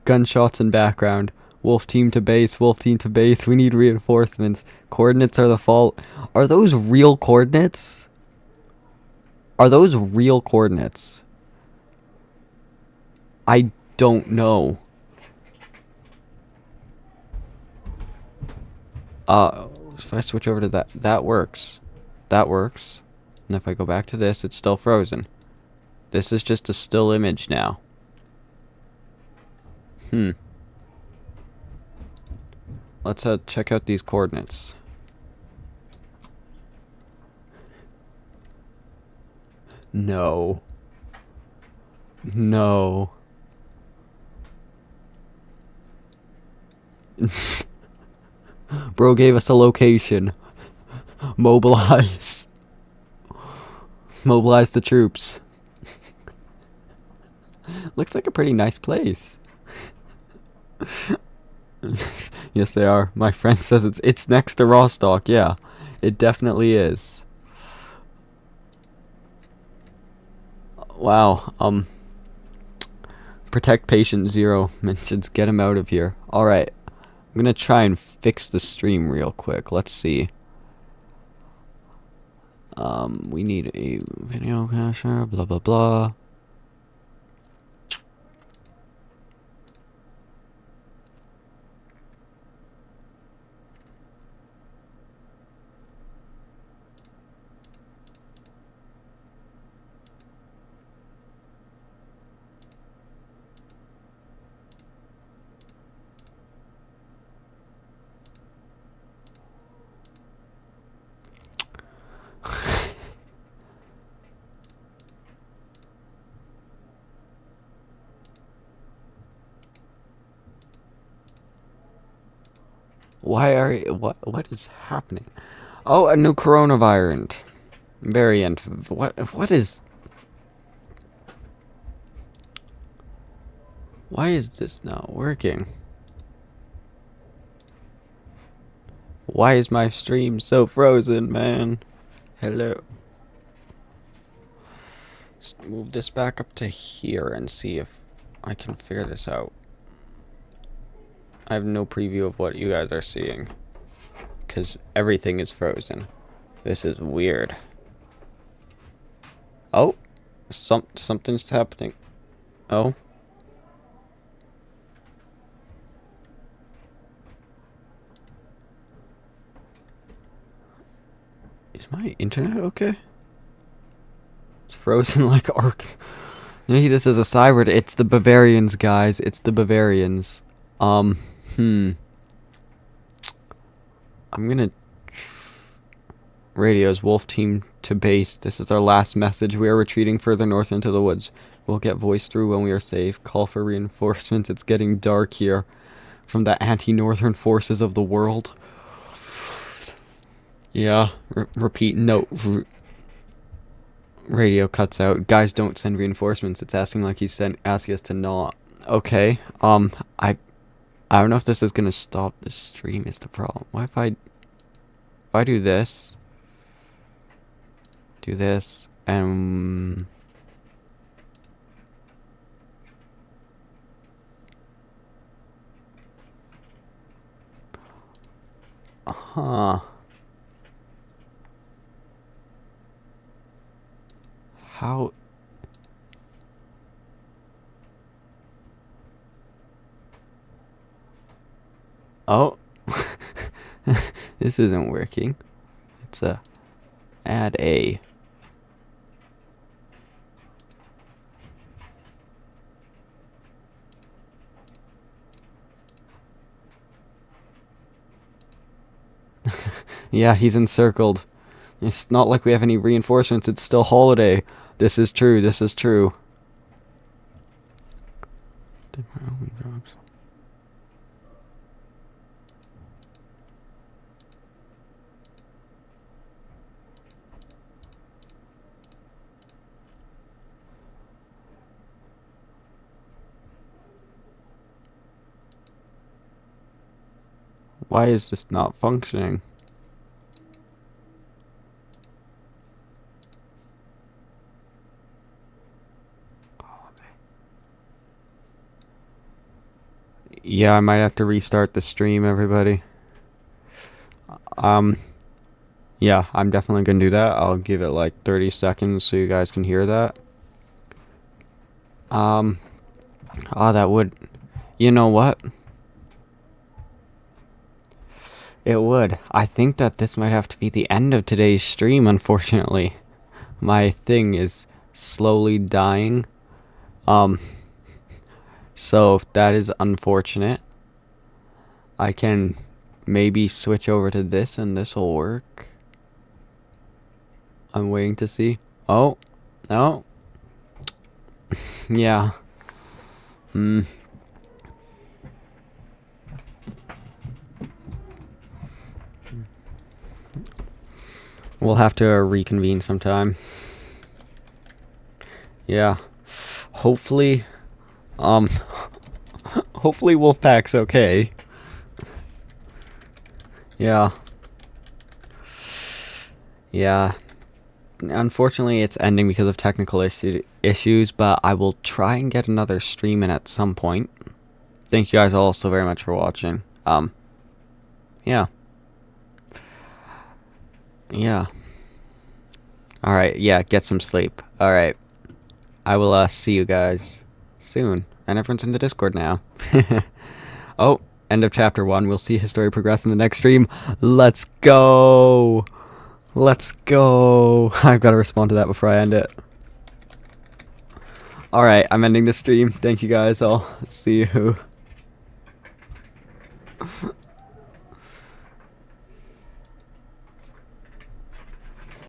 Gunshots in background. Wolf team to base. Wolf team to base. We need reinforcements. Coordinates are the fault. Are those real coordinates? Are those real coordinates? I don't know. If I switch over to that works. That works. And if I go back to this, it's still frozen. This is just a still image now. Let's check out these coordinates. No. No. Bro gave us a location. Mobilize. Mobilize the troops. Looks like a pretty nice place. Yes, they are. My friend says it's next to Rostock. Yeah, it definitely is. Wow. Protect patient 0 mentions get him out of here. All right. I'm gonna try and fix the stream real quick. Let's see. We need a video cacher. Blah blah blah. Why are you, what is happening? Oh, a new coronavirus variant. What is? Why is this not working? Why is my stream so frozen, man? Hello. Let's move this back up to here and see if I can figure this out. I have no preview of what you guys are seeing, because everything is frozen. This is weird. Oh, something's happening. Oh. Is my internet okay? It's frozen like arc. Maybe this is a cyberd. It's the Bavarians, guys. It's the Bavarians. I'm gonna... Radios, Wolf Team to base. This is our last message. We are retreating further north into the woods. We'll get voice through when we are safe. Call for reinforcements. It's getting dark here. From the anti-northern forces of the world. Yeah. Repeat. No. Radio cuts out. Guys, don't send reinforcements. It's asking like he's asking us to not. Okay. I don't know if this is gonna stop the stream. Is the problem? What if I do this? Do this and how? Oh, this isn't working. It's add a. Yeah, he's encircled. It's not like we have any reinforcements. It's still holiday. This is true. This is true. Did my own jobs. Why is this not functioning? Yeah, I might have to restart the stream, everybody. Yeah, I'm definitely gonna do that. I'll give it like 30 seconds so you guys can hear that. Oh, that would... You know what? It would. I think that this might have to be the end of today's stream, unfortunately. My thing is slowly dying. So that is unfortunate. I can maybe switch over to this and this will work. I'm waiting to see. Oh, no. Yeah. We'll have to reconvene sometime. Yeah. Hopefully, hopefully Wolfpack's okay. Yeah. Yeah. Unfortunately, it's ending because of technical issues, but I will try and get another stream in at some point. Thank you guys all so very much for watching. Yeah. Yeah. Alright, yeah, get some sleep. Alright. I will, see you guys soon. And everyone's in the Discord now. Oh, end of chapter 1. We'll see his story progress in the next stream. Let's go! Let's go! I've got to respond to that before I end it. Alright, I'm ending the stream. Thank you guys all. See you.